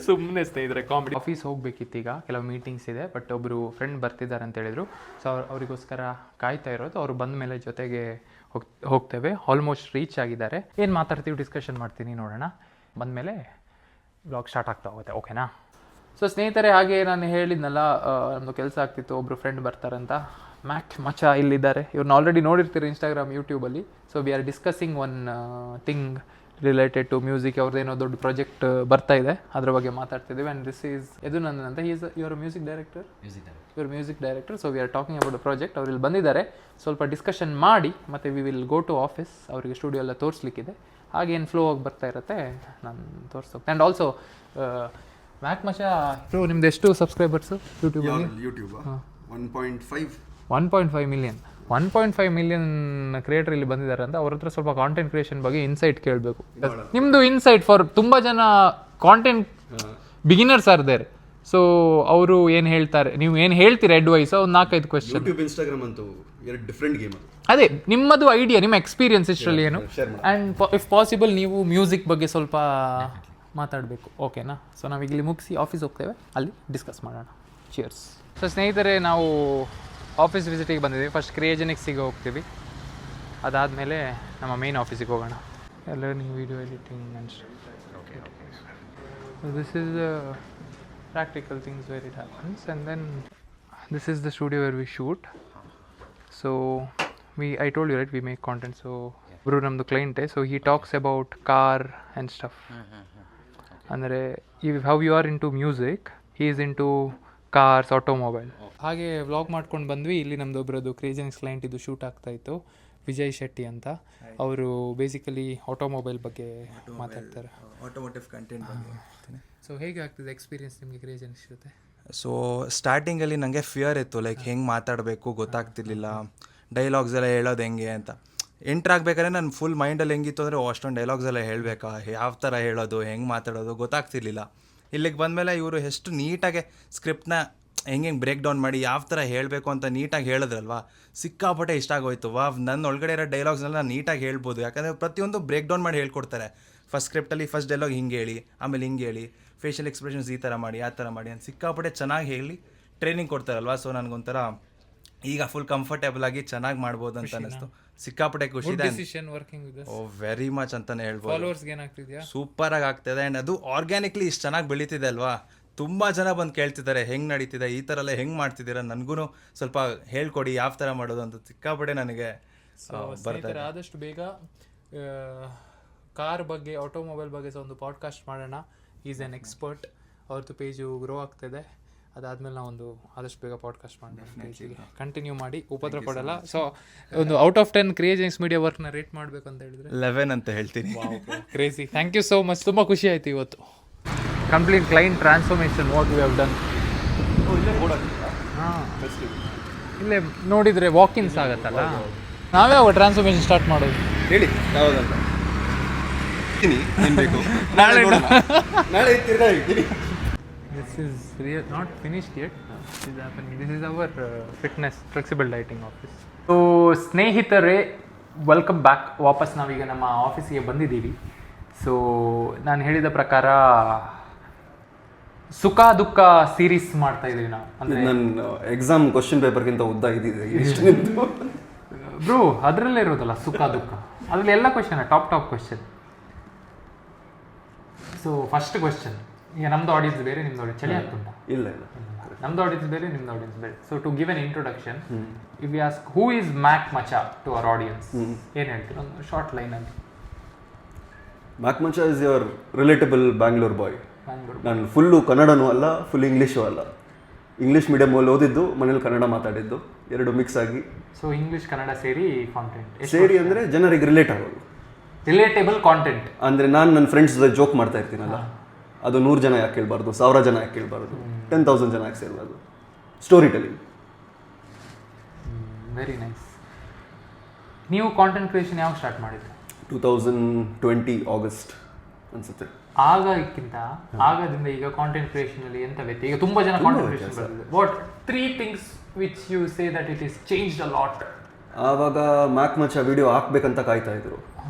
ಸುಮ್ಮನೆ ಸ್ನೇಹಿತರೆ ಕಾಮಿಡಿ. ಆಫೀಸ್ ಹೋಗ್ಬೇಕಿತ್ತು ಈಗ, ಕೆಲವು ಮೀಟಿಂಗ್ಸ್ ಇದೆ, ಬಟ್ ಒಬ್ಬರು ಫ್ರೆಂಡ್ ಬರ್ತಿದ್ದಾರೆ ಅಂತ ಹೇಳಿದ್ರು. ಸೊ ಅವರಿಗೋಸ್ಕರ ಕಾಯ್ತಾ ಇರೋದು. ಅವರು ಬಂದ ಮೇಲೆ ಜೊತೆಗೆ ಹೋಗ್ತೇವೆ. ಆಲ್ಮೋಸ್ಟ್ ರೀಚ್ ಆಗಿದ್ದಾರೆ. ಏನು ಮಾತಾಡ್ತೀವಿ, ಡಿಸ್ಕಷನ್ ಮಾಡ್ತೀನಿ, ನೋಡೋಣ. ಬಂದಮೇಲೆ ಬ್ಲಾಗ್ ಸ್ಟಾರ್ಟ್ ಆಗ್ತಾ ಹೋಗುತ್ತೆ, ಓಕೆನಾ? ಸೊ ಸ್ನೇಹಿತರೆ, ಹಾಗೆ ನಾನು ಹೇಳಿದ್ನಲ್ಲ, ನಮ್ಮದು ಕೆಲಸ ಆಗ್ತಿತ್ತು, ಒಬ್ಬರು ಫ್ರೆಂಡ್ ಬರ್ತಾರಂತ. ಮ್ಯಾಕ್ ಮಚ ಇಲ್ಲಿದ್ದಾರೆ. ಇವ್ರನ್ನ ಆಲ್ರೆಡಿ ನೋಡಿರ್ತೀರಿ ಇನ್ಸ್ಟಾಗ್ರಾಮ್, ಯೂಟ್ಯೂಬಲ್ಲಿ. So we are discussing one thing related to music. ಅವ್ರದ್ದೇನೋ ದೊಡ್ಡ ಪ್ರಾಜೆಕ್ಟ್ ಬರ್ತಾ ಇದೆ, ಅದ್ರ ಬಗ್ಗೆ ಮಾತಾಡ್ತಿದ್ದೀವಿ. ಆ್ಯಂಡ್ ದಿಸ್ ಈಸ್ ಯದುನಂದನ್ ಅಂತ. Is your music director. Music director. So we are talking about project. ಅವ್ರು ಇಲ್ಲಿ ಬಂದಿದ್ದಾರೆ. ಸ್ವಲ್ಪ ಡಿಸ್ಕಷನ್ ಮಾಡಿ ಮತ್ತೆ we will go to office. ಅವರಿಗೆ ಸ್ಟುಡಿಯೋ ಎಲ್ಲ ತೋರಿಸ್ಲಿಕ್ಕಿದೆ. ಹಾಗೆ ಏನು ಫ್ಲೋ ಆಗಿ ಬರ್ತಾ ಇರುತ್ತೆ, ನಾನು ತೋರಿಸ್ತೇನೆ. ಆ್ಯಂಡ್ ಆಲ್ಸೋ ಮ್ಯಾಕ್ ಮಚ ಬ್ರೋ, ನಿಮ್ದು ಎಷ್ಟು ಸಬ್ಸ್ಕ್ರೈಬರ್ಸು ಯೂಟ್ಯೂಬಲ್ಲಿ? 1.5 ಮಿಲಿಯನ್. 1.5 ಮಿಲಿಯನ್ ಕ್ರಿಯೇಟರ್ ಇಲ್ಲಿ ಬಂದಿದ್ದಾರೆ ಅಂತ. ಅವ್ರ ಹತ್ರ ಸ್ವಲ್ಪ ಕಾಂಟೆಂಟ್ ಕ್ರಿಯೇಷನ್ ಬಗ್ಗೆ ಇನ್ಸೈಟ್ ಕೇಳಬೇಕು. ನಿಮ್ಮದು ಇನ್ಸೈಟ್ ಫಾರ್ ತುಂಬ ಜನ content beginners are there. So ಅವರು ಏನು ಹೇಳ್ತಾರೆ, ನೀವು ಏನು ಹೇಳ್ತೀರಾ ಅಡ್ವೈಸ್? ಒಂದು 4-5 ಕ್ವೆಶ್ಚನ್. ಯೂಟ್ಯೂಬ್, ಇನ್ಸ್ಟಾಗ್ರಾಮ್ ಅಂತೂ ಎರಡು ಡಿಫ್ರೆಂಟ್ ಗೇಮ್. ಅದೇ ನಿಮ್ಮದು ಐಡಿಯಾ, ನಿಮ್ಮ ಎಕ್ಸ್ಪೀರಿಯನ್ಸ್ ಇಷ್ಟರಲ್ಲಿ ಏನು? ಆ್ಯಂಡ್ ಇಫ್ ಪಾಸಿಬಲ್ ನೀವು ಮ್ಯೂಸಿಕ್ ಬಗ್ಗೆ ಸ್ವಲ್ಪ ಮಾತಾಡಬೇಕು, ಓಕೆನಾ? ಸೊ ನಾವೀಗ ಇಲ್ಲಿ ಮುಗಿಸಿ ಆಫೀಸ್ ಹೋಗ್ತೇವೆ, ಅಲ್ಲಿ ಡಿಸ್ಕಸ್ ಮಾಡೋಣ. ಚಿಯರ್ಸ್. ಸೊ ಸ್ನೇಹಿತರೆ, ನಾವು ಆಫೀಸ್ ವಿಸಿಟಿಗೆ ಬಂದಿದ್ದೀವಿ. ಫಸ್ಟ್ ಕ್ರಿಯೇಜನಿಕ್ಸಿಗೆ ಹೋಗ್ತೀವಿ, ಅದಾದಮೇಲೆ ನಮ್ಮ ಮೇನ್ ಆಫೀಸಿಗೆ ಹೋಗೋಣ. Learning video editing and okay. This is practical things where it happens. And then this is the studio where we shoot. So I told you, right, we make content. So Bru namdu client hai, so he talks about car and stuff. Andre how you are into music, he is into cars, automobile. ಹಾಗೆ vlog ಮಾಡ್ಕೊಂಡು ಬಂದ್ವಿ. ಇಲ್ಲಿ ನಮ್ದು ಒಬ್ಬರದು ಕ್ರೇಜನಿಕ್ಸ್ client ಇದು shoot ಆಗ್ತಾ ಇತ್ತು, ವಿಜಯ್ ಶೆಟ್ಟಿ ಅಂತ. ಅವರು ಬೇಸಿಕಲಿ ಆಟೋಮೊಬೈಲ್ ಬಗ್ಗೆ ಮಾತಾಡ್ತಾರೆ, ಆಟೋಮೋಟಿವ್ ಕಂಟೆಂಟ್ ಬಗ್ಗೆ. ಸೊ ಹೇಗೆ ಆಗ್ತಿದೆ ಎಕ್ಸ್ಪೀರಿಯನ್ಸ್ ನಿಮಗೆ ಕ್ರೇಜನಿಕ್ಸ್ ಜೊತೆ? ಸೊ ಸ್ಟಾರ್ಟಿಂಗಲ್ಲಿ ನನಗೆ ಫಿಯರ್ ಇತ್ತು, ಲೈಕ್ ಹೆಂಗೆ ಮಾತಾಡಬೇಕು ಗೊತ್ತಾಗ್ತಿರ್ಲಿಲ್ಲ, ಡೈಲಾಗ್ಸ್ ಎಲ್ಲ ಹೇಳೋದು ಹೆಂಗೆ ಅಂತ. ಎಂಟ್ರಾಗಬೇಕಾದ್ರೆ ನನ್ನ ಫುಲ್ ಮೈಂಡಲ್ಲಿ ಹೆಂಗಿತ್ತು ಅಂದರೆ ಅಷ್ಟೊಂದು ಡೈಲಾಗ್ಸ್ ಎಲ್ಲ ಹೇಳಬೇಕಾ, ಯಾವ ಥರ ಹೇಳೋದು, ಹೆಂಗೆ ಮಾತಾಡೋದು ಗೊತ್ತಾಗ್ತಿರ್ಲಿಲ್ಲ. ಇಲ್ಲಿಗೆ ಬಂದಮೇಲೆ ಇವರು ಎಷ್ಟು ನೀಟಾಗಿ ಸ್ಕ್ರಿಪ್ಟ್ನ ಹೆಂಗೆ ಬ್ರೇಕ್ ಡೌನ್ ಮಾಡಿ ಯಾವ ಥರ ಹೇಳಬೇಕು ಅಂತ ನೀಟಾಗಿ ಹೇಳಿದ್ರಲ್ವಾ, ಸಿಕ್ಕಾಪಟ್ಟೆ ಇಷ್ಟ ಆಗೋಯ್ತು. ನನ್ನ ಒಳಗಡೆ ಇರೋ ಡೈಲಾಗ್ಸ್ನೆಲ್ಲ ನಾನು ನೀಟಾಗಿ ಹೇಳ್ಬೋದು, ಯಾಕಂದರೆ ಪ್ರತಿಯೊಂದು ಬ್ರೇಕ್ ಡೌನ್ ಮಾಡಿ ಹೇಳ್ಕೊಡ್ತಾರೆ. ಫಸ್ಟ್ ಸ್ಕ್ರಿಪ್ಟಲ್ಲಿ ಫಸ್ಟ್ ಡೈಲಾಗ್ ಹಿಂಗೆ ಹೇಳಿ, ಆಮೇಲೆ ಹಿಂಗೆ ಹೇಳಿ, ಫೇಶಿಯಲ್ ಎಕ್ಸ್ಪ್ರೆಷನ್ಸ್ ಈ ಥರ ಮಾಡಿ, ಆ ಥರ ಮಾಡಿ ಅಂತ ಸಿಕ್ಕಾಪಟ್ಟೆ ಚೆನ್ನಾಗಿ ಹೇಳಿ ಟ್ರೈನಿಂಗ್ ಕೊಡ್ತಾರಲ್ವಾ. ಸೊ ನನಗೊಂಥರ ಈಗ ಫುಲ್ ಕಂಫರ್ಟೇಬಲ್ ಆಗಿ ಚೆನ್ನಾಗಿ ಮಾಡ್ಬೋದು ಅಂತ ಅನ್ನಿಸ್ತು. ಸಿಕ್ಕಾಪಟ್ಟೆ ಖುಷಿ ಇದೆ. ಓ ವೆರಿ ಮಚ್ ಅಂತಾನೆ ಹೇಳ್ಬೋದು. ಸೂಪರ್ ಆಗಿ ಆಗ್ತಿದೆ. ಆ್ಯಂಡ್ ಅದು ಆರ್ಗ್ಯಾನಿಕ್ಲಿ ಇಷ್ಟು ಚೆನ್ನಾಗಿ ಬೆಳೀತಿದೆ ಅಲ್ವಾ. ತುಂಬ ಜನ ಬಂದು ಕೇಳ್ತಿದ್ದಾರೆ ಹೆಂಗೆ ನಡೀತಿದೆ, ಈ ಥರ ಎಲ್ಲ ಹೆಂಗೆ ಮಾಡ್ತಿದ್ದೀರಾ, ನನಗೂ ಸ್ವಲ್ಪ ಹೇಳ್ಕೊಡಿ ಯಾವ ಥರ ಮಾಡೋದು ಅಂತ ಸಿಕ್ಕಾಪಟ್ಟೆ ನನಗೆ ಬರ್ತಾರೆ. ಆದಷ್ಟು ಬೇಗ ಕಾರ್ ಬಗ್ಗೆ, ಆಟೋಮೊಬೈಲ್ ಬಗ್ಗೆ ಒಂದು ಪಾಡ್ಕಾಸ್ಟ್ ಮಾಡೋಣ. Is N expert. ಅವ್ರದ್ದು ಪೇಜು ಗ್ರೋ ಆಗ್ತಿದೆ. ಅದಾದಮೇಲೆ ನಾವೊಂದು ಆದಷ್ಟು ಬೇಗ ಪಾಡ್ಕಾಸ್ಟ್ ಮಾಡೋಣ. ಪೇಜಿಗೆ ಕಂಟಿನ್ಯೂ ಮಾಡಿ, ಉಪದ್ರ ಕೊಡಲ್ಲ. ಸೊ ಒಂದು ಔಟ್ ಆಫ್ 10 ಕ್ರಿಯೇಜನ್ಸ್ ಮೀಡಿಯಾ ವರ್ಕ್ನ ರೇಟ್ ಮಾಡಬೇಕು ಅಂತ ಹೇಳಿದ್ರೆ 11 ಅಂತ ಹೇಳ್ತೀನಿ. Crazy. Thank you so much. ತುಂಬ ಖುಷಿ ಆಯಿತು ಇವತ್ತು. Complete client transformation what we have done. ಹಾಂ, ಇಲ್ಲೇ ನೋಡಿದರೆ ವಾಕಿನ್ಸ್ ಆಗುತ್ತಲ್ಲ. ನಾವೇ ಅವಾಗ ಟ್ರಾನ್ಸ್ಫಾರ್ಮೇಷನ್ ಸ್ಟಾರ್ಟ್ ಮಾಡೋದು. ಹೇಳಿ ಯಾವುದಂತ ನಾಳೆ ಹೇಳ್ತೀನಿ. This is not finished yet. This is happening. This is our fitness flexible lighting office. So ಸ್ನೇಹಿತರೆ, ವೆಲ್ಕಮ್ ಬ್ಯಾಕ್. ವಾಪಸ್ ನಾವೀಗ ನಮ್ಮ ಆಫೀಸಿಗೆ ಬಂದಿದ್ದೀವಿ. ಸೊ ನಾನು ಹೇಳಿದ ಪ್ರಕಾರ ಸುಖ ದುಃಖ ಸೀರೀಸ್ ಮಾಡ್ತಾ ಇದ್ದೀವಿ ನಾವು. ಅಂದರೆ ನನ್ನ ಎಕ್ಸಾಮ್ ಕ್ವಶನ್ ಪೇಪರ್ಗಿಂತ ಉದ್ದ ಇದ್ದಿದೆ ಬ್ರೋ, ಅದರಲ್ಲೇ ಇರೋದಲ್ಲ ಸುಖ ದುಃಖ, ಅದರಲ್ಲಿ ಎಲ್ಲ question top question. So first question, ಈಗ ನಮ್ದು ಆಡಿಯನ್ಸ್ ಬೇರೆ, ನಿಮ್ದು ಆಡಿಯನ್ಸ್ ಚಳಿ ಆಗ್ತುಂಟ? ಇಲ್ಲ, ನಮ್ದು ಆಡಿಯನ್ಸ್ ಬೇರೆ, ನಿಮ್ದು ಆಡಿಯನ್ಸ್ ಬೇರೆ. So to give an introduction, if you ask who is Mac Macha to our audience, ಏನು ಹೇಳ್ತೀವಿ ಒಂದು ಶಾರ್ಟ್ ಲೈನಲ್ಲಿ? Mac Macha is your relatable Bangalore boy. ನಾನು ಫುಲ್ಲು ಕನ್ನಡನೂ ಅಲ್ಲ, ಫುಲ್ ಇಂಗ್ಲೀಷು ಅಲ್ಲ. ಇಂಗ್ಲೀಷ್ ಮೀಡಿಯಮಲ್ಲಿ ಓದಿದ್ದು, ಮನೇಲಿ ಕನ್ನಡ ಮಾತಾಡಿದ್ದು, ಎರಡು ಮಿಕ್ಸ್ ಆಗಿ. ಸೊ ಇಂಗ್ಲೀಷ್ ಕನ್ನಡ ಸೇರಿ ಕಾಂಟೆಂಟ್ ಸೇರಿ ಅಂದರೆ ಜನರಿಗೆ ರಿಲೇಟ್ ಆಗೋದು, ರಿಲೇಟೇಬಲ್ ಕಾಂಟೆಂಟ್. ಅಂದರೆ ನಾನು ನನ್ನ ಫ್ರೆಂಡ್ಸ್ ಜೊತೆ ಜೋಕ್ ಮಾಡ್ತಾ ಇರ್ತೀನಲ್ಲ, ಅದು 100 ಜನ ಯಾಕೆ ಕೇಳಬಾರ್ದು, 1000 ಜನ ಯಾಕೆ ಕೇಳಬಾರ್ದು, 10,000 ಜನ ಯಾಕೆ ಸೇರಬಾರ್ದು. Story telling. Very nice. ನೀವು ಕಾಂಟೆಂಟ್ ಕ್ರಿಯೇಷನ್ ಯಾವಾಗ ಸ್ಟಾರ್ಟ್ ಮಾಡಿದ್ರಿ? 2020 ಆಗಸ್ಟ್ ಅನ್ಸುತ್ತೆ. ಆಗದಿಂದ ಈಗ ಕಾಂಟೆಂಟ್ ಕ್ರಿಯೇಷನ್ ಅಲ್ಲಿ ಎಂತ ವ್ಯತ್ಯಾಸ? ಈಗ ತುಂಬಾ ಜನ ಕಾಂಟೆಂಟ್ ಕ್ರಿಯೇಷನ್ ಬರ್ತಿದೆ. What 3 things which you say that it is changed a lot? ಆವಾಗ ಮ್ಯಾಕ್ ಮಚಾ ವಿಡಿಯೋ ಹಾಕ್ಬೇಕಂತ ಕಾಯ್ತಾ ಇದ್ರು.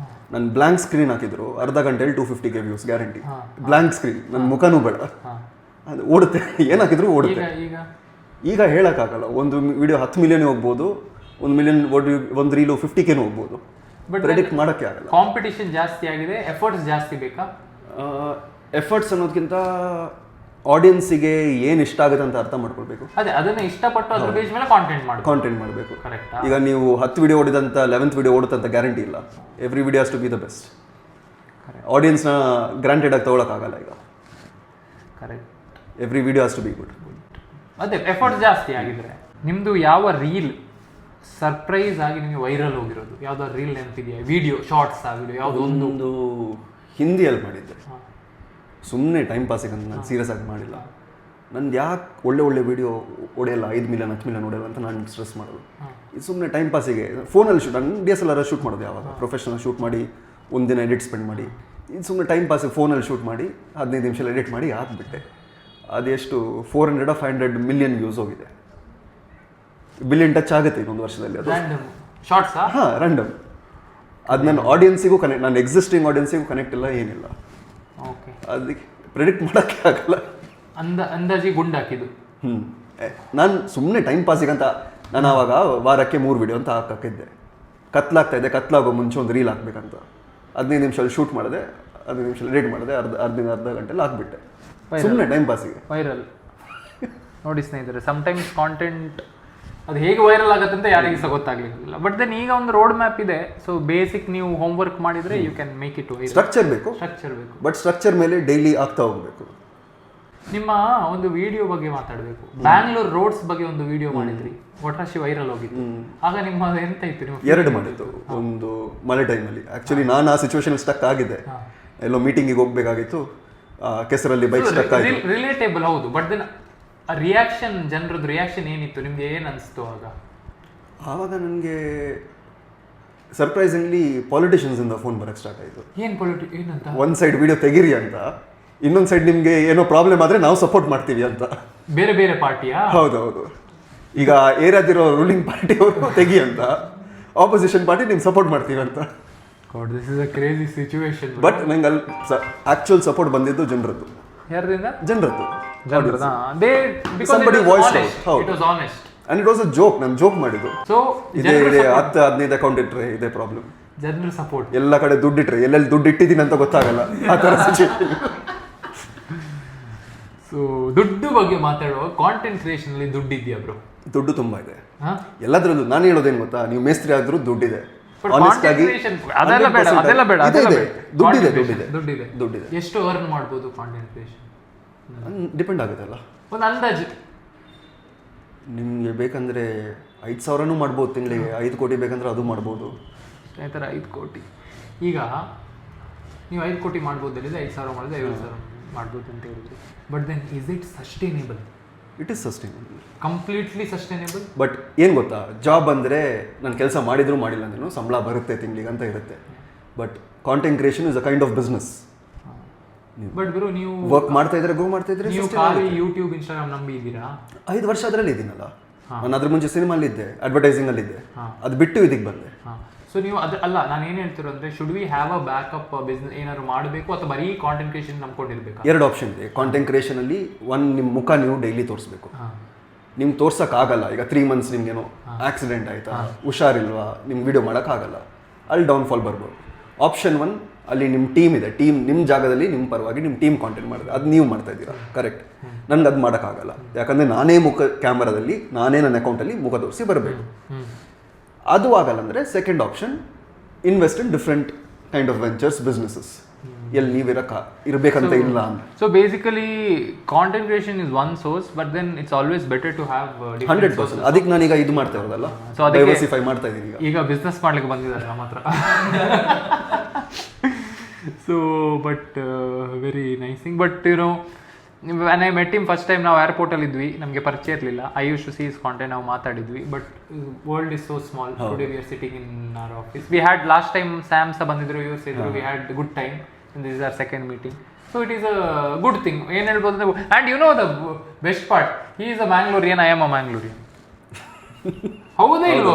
ನಾನು ಬ್ಲ್ಯಾಂಕ್ ಸ್ಕ್ರೀನ್ ಹಾಕಿದ್ರು ಅರ್ಧ ಗಂಟೆಯಲ್ಲಿ 250K views guarantee. Blank screen, ನನ್ನ ಮುಖನೂ ಬೇಡ, ಅದು ಓಡುತ್ತೆ, ಏನು ಹಾಕಿದ್ರು ಓಡುತ್ತೆ. ಈಗ ಈಗ ಹೇಳೋಕ್ಕಾಗಲ್ಲ, ಒಂದು ವಿಡಿಯೋ 10 ಮಿಲಿಯನ್ ಹೋಗ್ಬೋದು, 1 ಮಿಲಿಯನ್ ಒಂದು ರೀಲು 50K ಹೋಗ್ಬೋದು, ಪ್ರೆಡಿಕ್ಟ್ ಮಾಡೋಕ್ಕೆ ಆಗಲ್ಲ. ಕಾಂಪಿಟೇಷನ್ ಜಾಸ್ತಿ ಆಗಿದೆ, ಎಫರ್ಟ್ಸ್ ಜಾಸ್ತಿ ಬೇಕಾ? ಎಫರ್ಟ್ಸ್ ಅನ್ನೋದಕ್ಕಿಂತ ಆಡಿಯನ್ಸಿಗೆ ಏನು ಇಷ್ಟ ಆಗುತ್ತೆ ಅಂತ ಅರ್ಥ ಮಾಡ್ಕೊಳ್ಬೇಕು. ಅದೇ ಅದನ್ನ ಇಷ್ಟಪಟ್ಟು ಅದ್ರ ಬೇಸ್ ಮೇಲೆ ಕಾಂಟೆಂಟ್ ಮಾಡಬೇಕು. ಕರೆಕ್ಟ್. ಈಗ ನೀವು 10 ವಿಡಿಯೋ ಓಡಿದಂತ 11th ವಿಡಿಯೋ ಓಡುತ್ತಂತ ಗ್ಯಾರಂಟಿ ಇಲ್ಲ. Every video has to be the best. ಆಡಿಯನ್ಸ್ನ ಗ್ರಾಂಟೆಡ್ ಆಗಿ ತಗೊಳಕ್ಕಾಗಲ್ಲ ಈಗ. Correct. Every video has to be good. ಅದೇ ಎಫರ್ಟ್ಸ್ ಜಾಸ್ತಿ ಆಗಿದ್ರೆ. ನಿಮ್ದು ಯಾವ ರೀಲ್ ಸರ್ಪ್ರೈಸ್ ಆಗಿ ನಿಮಗೆ ವೈರಲ್ ಹೋಗಿರೋದು ಯಾವ್ದಾದ್ರು ರೀಲ್ ನೆನಪಿದೆಯಾ? ವಿಡಿಯೋ ಶಾರ್ಟ್ಸ್ ವಿಡಿಯೋ ಯಾವುದೋ ಒಂದು ಹಿಂದಿಯಲ್ಲಿ ಮಾಡಿದ್ದೆ, ಸುಮ್ಮನೆ ಟೈಮ್ ಪಾಸಿಗೆ ಅಂತ, ನಾನು ಸೀರಿಯಸ್ ಆಗಿ ಮಾಡಿಲ್ಲ. ನಂದು ಯಾಕೆ ಒಳ್ಳೆ ವಿಡಿಯೋ ಹೊಡೆಯಲ್ಲ, 5 ಮಿಲಿಯನ್ 10 ಮಿಲಿಯನ್ ಹೊಡೆಯಲ್ಲ ಅಂತ ನಾನು ಸ್ಟ್ರೆಸ್ ಮಾಡೋದು. ಇದು ಸುಮ್ಮನೆ ಟೈಮ್ ಪಾಸಿಗೆ ಫೋನಲ್ಲಿ ಶೂಟ್, ನಾನು DSLR ಶೂಟ್ ಮಾಡೋದು ಯಾವಾಗ, ಪ್ರೊಫೆಷನಲ್ ಶೂಟ್ ಮಾಡಿ ಒಂದಿನ ಎಡಿಟ್ ಸ್ಪೆಂಡ್ ಮಾಡಿ, ಇದು ಸುಮ್ಮನೆ ಟೈಮ್ ಪಾಸಿಗೆ ಫೋನಲ್ಲಿ ಶೂಟ್ ಮಾಡಿ 15 ನಿಮಿಷ ಎಡಿಟ್ ಮಾಡಿ ಹಾಕ್ಬಿಟ್ಟೆ. ಅದೆಷ್ಟು 400-500 ಮಿಲಿಯನ್ ವ್ಯೂಸ್ ಹೋಗಿದೆ. ಬಿಲಿಯನ್ ಟಚ್ ಆಗುತ್ತೆ ಇನ್ನೊಂದು ವರ್ಷದಲ್ಲಿ ಅದು. ಶಾರ್ಟ್ಸ್ ಹಾಂ, ರ್ಯಾಂಡಮ್. ಅದು ನನ್ನ ಆಡಿಯನ್ಸಿಗೂ ಕನೆಕ್ಟ್, ನನ್ನ ಎಕ್ಸಿಸ್ಟಿಂಗ್ ಆಡಿಯನ್ಸಿಗೂ ಕನೆಕ್ಟ್ ಇಲ್ಲ, ಏನಿಲ್ಲ. ಓಕೆ. ಅದಕ್ಕೆ ಪ್ರೆಡಿಕ್ಟ್ ಮಾಡೋಕ್ಕೆ ಆಗಲ್ಲ. ಅಂದಾಜಿ ಗುಂಡು ಹಾಕಿದ್ದು. ನಾನು ಸುಮ್ಮನೆ ಟೈಮ್ ಪಾಸಿಗಂತ ನಾನು ಆವಾಗ ವಾರಕ್ಕೆ 3 ವಿಡಿಯೋ ಅಂತ ಹಾಕಿದ್ದೆ. ಕತ್ಲಾಗ್ತಾ ಇದೆ, ಕತ್ಲಾಗೋ ಮುಂಚೆ ಒಂದು ರೀಲ್ ಹಾಕ್ಬೇಕಂತ 15 ನಿಮಿಷದಲ್ಲಿ ಶೂಟ್ ಮಾಡಿದೆ, 15 ನಿಮಿಷ ಎಡಿಟ್ ಮಾಡಿದೆ, ಅರ್ಧ ಗಂಟೆಲಿ ಹಾಕ್ಬಿಟ್ಟೆ ಸುಮ್ಮನೆ ಟೈಮ್ ಪಾಸಿಗೆ. ವೈರಲ್ ನೋಡಿ ಸ್ನೇಹಿತರೆ, ಸಮ್ಟೈಮ್ಸ್ ಕಾಂಟೆಂಟ್ ಅದು ಹೇಗೆ ವೈರಲ್ ಆಗುತ್ತೆ ಅಂತ ಯಾರಿಗೂ ಸಹ ಗೊತ್ತಾಗ್ಲಿಕ್ಕಿಲ್ಲ. ಬಟ್ ದೆನ್ ಈಗ ಒಂದು ರೋಡ್ ಮ್ಯಾಪ್ ಇದೆ. ಸೊ ಬೇಸಿಕ್ ನೀವು ಹೋಮ್ ವರ್ಕ್ ಮಾಡಿದ್ರೆ you can make it viral. Structure ಬೇಕು, ಬಟ್ ಸ್ಟ್ರಕ್ಚರ್ ಮೇಲೆ ಡೈಲಿ ಆಗ್ತಾ ಹೋಗ್ಬೇಕು. ನಿಮ್ಮ ಒಂದು ವಿಡಿಯೋ ಬಗ್ಗೆ ಮಾತಾಡಬೇಕು. ಬ್ಯಾಂಗ್ಳೂರ್ ರೋಡ್ಸ್ ಬಗ್ಗೆ ಒಂದು ವಿಡಿಯೋ ಮಾಡಿದ್ರಿ, ಒಟ್ರಾಶಿ ವೈರಲ್ ಹೋಗಿತ್ತು. ಆಗ ನಿಮ್ಮ ಎಂತ ಇತ್ತು? ನೀವು 2 ಮಾಡಿದ್ದು. ಒಂದು ಮಳೆ ಟೈಮಲ್ಲಿ ಆ್ಯಕ್ಚುಲಿ ನಾನು ಆ ಸಿಚುವೇಶನ್ ಸ್ಟಕ್ ಆಗಿದ್ದೆ, ಎಲ್ಲೋ ಮೀಟಿಂಗಿಗೆ ಹೋಗ್ಬೇಕಾಗಿತ್ತು, ಕೆಸರಲ್ಲಿ ಬೈಕ್ ಸ್ಟಕ್ ಆಗಿ. ರಿಲೇಟೇಬಲ್ ಹೌದು, ಬಟ್ ದೆನ್ ರಿಯಾಕ್ಷನ್, ಜನರದ್ದು ರಿಯಾಕ್ಷನ್ ಏನಿತ್ತು, ನಿಮ್ಗೆ ಏನು ಅನಿಸ್ತು ಆವಾಗ? ನನಗೆ ಸರ್ಪ್ರೈಸಿಂಗ್ಲಿ ಪಾಲಿಟಿಷಿಯನ್ಸ್ ಇಂದ ಫೋನ್ ಬರಕ್ಕೆ ಸ್ಟಾರ್ಟ್ ಆಯಿತು. ಏನಂತ? ಒಂದು ಸೈಡ್ ವಿಡಿಯೋ ತೆಗೀರಿ ಅಂತ, ಇನ್ನೊಂದು ಸೈಡ್ ನಿಮಗೆ ಏನೋ ಪ್ರಾಬ್ಲಮ್ ಆದರೆ ನಾವು ಸಪೋರ್ಟ್ ಮಾಡ್ತೀವಿ ಅಂತ. ಬೇರೆ ಪಾರ್ಟಿಯಾ? ಹೌದೌದು. ಈಗ ಏರಾದಿರೋ ರೂಲಿಂಗ್ ಪಾರ್ಟಿಯವರು ತೆಗಿ ಅಂತ, ಆಪೋಸಿಷನ್ ಪಾರ್ಟಿ ನಿಮ್ಗೆ ಸಪೋರ್ಟ್ ಮಾಡ್ತೀವಿ ಅಂತ. This is a crazy situation. But ನಂಗೆ ಅಲ್ಲಿ ಆಕ್ಚುಯಲ್ ಸಪೋರ್ಟ್ ಬಂದಿದ್ದು ಜನರದ್ದು. ಯಾರಿಂದ? ಜನರದ್ದು. Somebody voiced out. It was honest. And it was a joke. ನಾನು ಜೋಕ್ ಮಾಡಿದ್ದು. ಸೊ ಇದೆ 10-15 ಅಕೌಂಟ್ ಇಟ್ಟರೆ ಇದೇ ಪ್ರಾಬ್ಲಮ್. ಜನರ ಸಪೋರ್ಟ್. ಎಲ್ಲ ಕಡೆ ದುಡ್ಡು ಇಟ್ಟರೆ ಎಲ್ಲೆಲ್ಲಿ ದುಡ್ಡು ಇಟ್ಟಿದ್ದೀನಿ ಅಂತ ಗೊತ್ತಾಗಲ್ಲ, ಆ ಥರ ಸಿಚುವೇಶನ್. ಸೊ ದುಡ್ಡು ಬಗ್ಗೆ ಮಾತಾಡುವಾಗ ಕಾಂಟೆಂಟ್ ಕ್ರಿಯೇಷನ್ ಅಲ್ಲಿ ದುಡ್ಡು ಇದೆಯಾ ಬ್ರೋ? ದುಡ್ಡು ತುಂಬಾ ಇದೆ ಎಲ್ಲದ್ರಲ್ಲೂ. ನಾನು ಹೇಳೋದೇನು ಗೊತ್ತಾ, ನೀವು ಮೇಸ್ತ್ರಿ ಆದ್ರೂ ದುಡ್ಡಿದೆ. ಆನೆಸ್ಟ್ ಆಗಿ ದುಡ್ಡಿದೆ. ಎಷ್ಟು ಅರ್ನ್ ಮಾಡ್ಬೋದು ಕಾಂಟೆಂಟ್ ಕ್ರಿಯೇಷನ್? ಡಿಪೆಂಡ್ ಆಗುತ್ತಲ್ಲ. ಒಂದು ಅಂದಾಜು ನಿಮಗೆ ಬೇಕಂದ್ರೆ 5,000 ಮಾಡ್ಬೋದು ತಿಂಗಳಿಗೆ, 5 ಕೋಟಿ ಬೇಕಂದ್ರೆ ಅದು ಮಾಡ್ಬೋದು. ಸ್ನೇಹಿತರ 5 ಕೋಟಿ, ಈಗ ನೀವು 5 ಕೋಟಿ ಮಾಡ್ಬೋದು, 5,000 ಮಾಡಿದ್ರೆ 50,000 ಮಾಡ್ಬೋದು ಅಂತ ಹೇಳಿದ್ರಿ. But then is it sustainable? It is sustainable, completely sustainable. But ಏನು ಗೊತ್ತಾ, ಜಾಬ್ ಅಂದರೆ ನಾನು ಕೆಲಸ ಮಾಡಿದ್ರು ಮಾಡಿಲ್ಲ ಅಂದ್ರೂ ಸಂಬಳ ಬರುತ್ತೆ ತಿಂಗಳಿಗೆ ಅಂತ ಇರುತ್ತೆ. But content creation is a kind of business. But bro, ನೀವು ವರ್ಕ್ ಮಾಡ್ತಾ ಇದ್ರೆ ನೀವು ಖಾಲಿ ಯೂಟ್ಯೂಬ್ ಇನ್ಸ್ಟಾಗ್ರಾಮ್ ನಂಬಿದ್ದೀರಾ? 5 ವರ್ಷ ಅದರಲ್ಲಿ ಇದ್ದೀನಲ್ಲ ನಾನು. ಅದ್ರ ಮುಂಚೆ ಸಿನಿಮಾಲಿದ್ದೆ, ಅಡ್ವರ್ಟೈಸಿಂಗಲ್ಲಿದ್ದೆ, ಅದು ಬಿಟ್ಟು ಇದಕ್ಕೆ ಬಂದೆ. ಸೊ ನೀವು ಅಲ್ಲ, ನಾನು ಏನು ಹೇಳ್ತಿರೋ ಅಂದರೆ, should we have a backup business ಏನಾದ್ರು ಮಾಡಬೇಕು ಅಥವಾ ಬರೀ ಕಾಂಟೆಂಟ್ ಕ್ರಿಯೇಷನ್ ನಂಬ್ಕೊಂಡಿರ್ಬೇಕು? 2 ಆಪ್ಷನ್ ಇದೆ ಕಾಂಟೆಂಟ್ ಕ್ರಿಯೇಷನಲ್ಲಿ. ಒಂದು, ನಿಮ್ಮ ಮುಖ ನೀವು ಡೈಲಿ ತೋರಿಸ್ಬೇಕು. ನಿಮ್ಗೆ ತೋರ್ಸೋಕ್ಕಾಗಲ್ಲ. ಈಗ 3 ಮಂತ್ಸ್ ನಿಮ್ಗೇನೋ ಆಕ್ಸಿಡೆಂಟ್ ಆಯಿತಾ, ಹುಷಾರಿಲ್ವಾ, ನಿಮ್ಗೆ ವಿಡಿಯೋ ಮಾಡೋಕ್ಕಾಗಲ್ಲ, ಅಲ್ಲಿ ಡೌನ್ಫಾಲ್ ಬರ್ಬೋದು. ಆಪ್ಷನ್ 1, ಅಲ್ಲಿ ನಿಮ್ಮ ಟೀಮ್ ಇದೆ, ಟೀಮ್ ನಿಮ್ಮ ಜಾಗದಲ್ಲಿ ನಿಮ್ಮ ಪರವಾಗಿ ನಿಮ್ಮ ಟೀಮ್ ಕಾಂಟೆಂಟ್ ಮಾಡಿದೆ, ಅದು ನೀವು ಮಾಡ್ತಾ ಇದ್ದೀರಾ, ಕರೆಕ್ಟ್. ನನಗೆ ಅದು ಮಾಡೋಕ್ಕಾಗಲ್ಲ, ಯಾಕಂದರೆ ನಾನೇ ಕ್ಯಾಮರಾದಲ್ಲಿ ನಾನೇ ನನ್ನ ಅಕೌಂಟಲ್ಲಿ ಮುಖ ತೋರಿಸಿ ಬರಬೇಕು. ಅದು ಆಗಲ್ಲ ಅಂದರೆ second option, invest in different kind of ventures, businesses, ಎಲ್ಲಿ ನೀವು ಇರಬೇಕಂತ ಇಲ್ಲ ಅಂತ. So basically content creation is one source, but then it's always better to have 100%. ಅದಕ್ಕೆ ನಾನೀಗ ಇದು ಮಾಡ್ತಾ ಇರೋದಲ್ಲ, ಡೈವರ್ಸಿಫೈ ಮಾಡ್ತಾ ಇದ್ದೀನಿ. ಈಗ ಬಿಸ್ನೆಸ್ ಮಾಡ್ಲಿಕ್ಕೆ ಬಂದಿದ್ದಾರೆ ನಮ್ಮ ಹತ್ರ. So but very nice thing. But you know, when I met him first time, ನಾವು ಏರ್ಪೋರ್ಟಲ್ಲಿ ಇದ್ವಿ, ನಮಗೆ ಪರಿಚಯ ಇರಲಿಲ್ಲ. I use to see his content, ನಾವು ಮಾತಾಡಿದ್ವಿ. But world is so small. Today we are sitting in our office. We had last time Sam ಸಹ ಬಂದಿದ್ರು, ಯೂಸ್ ಇದ್ರು. We had good time. This is our second meeting. So it is a good thing. ಏನು ಹೇಳ್ಬೋದು ಅಂದರೆ, and you know the best part, he is a Mangalorean, I am a Mangalorean. ಹೌದೇ ಇಲ್ವಾ?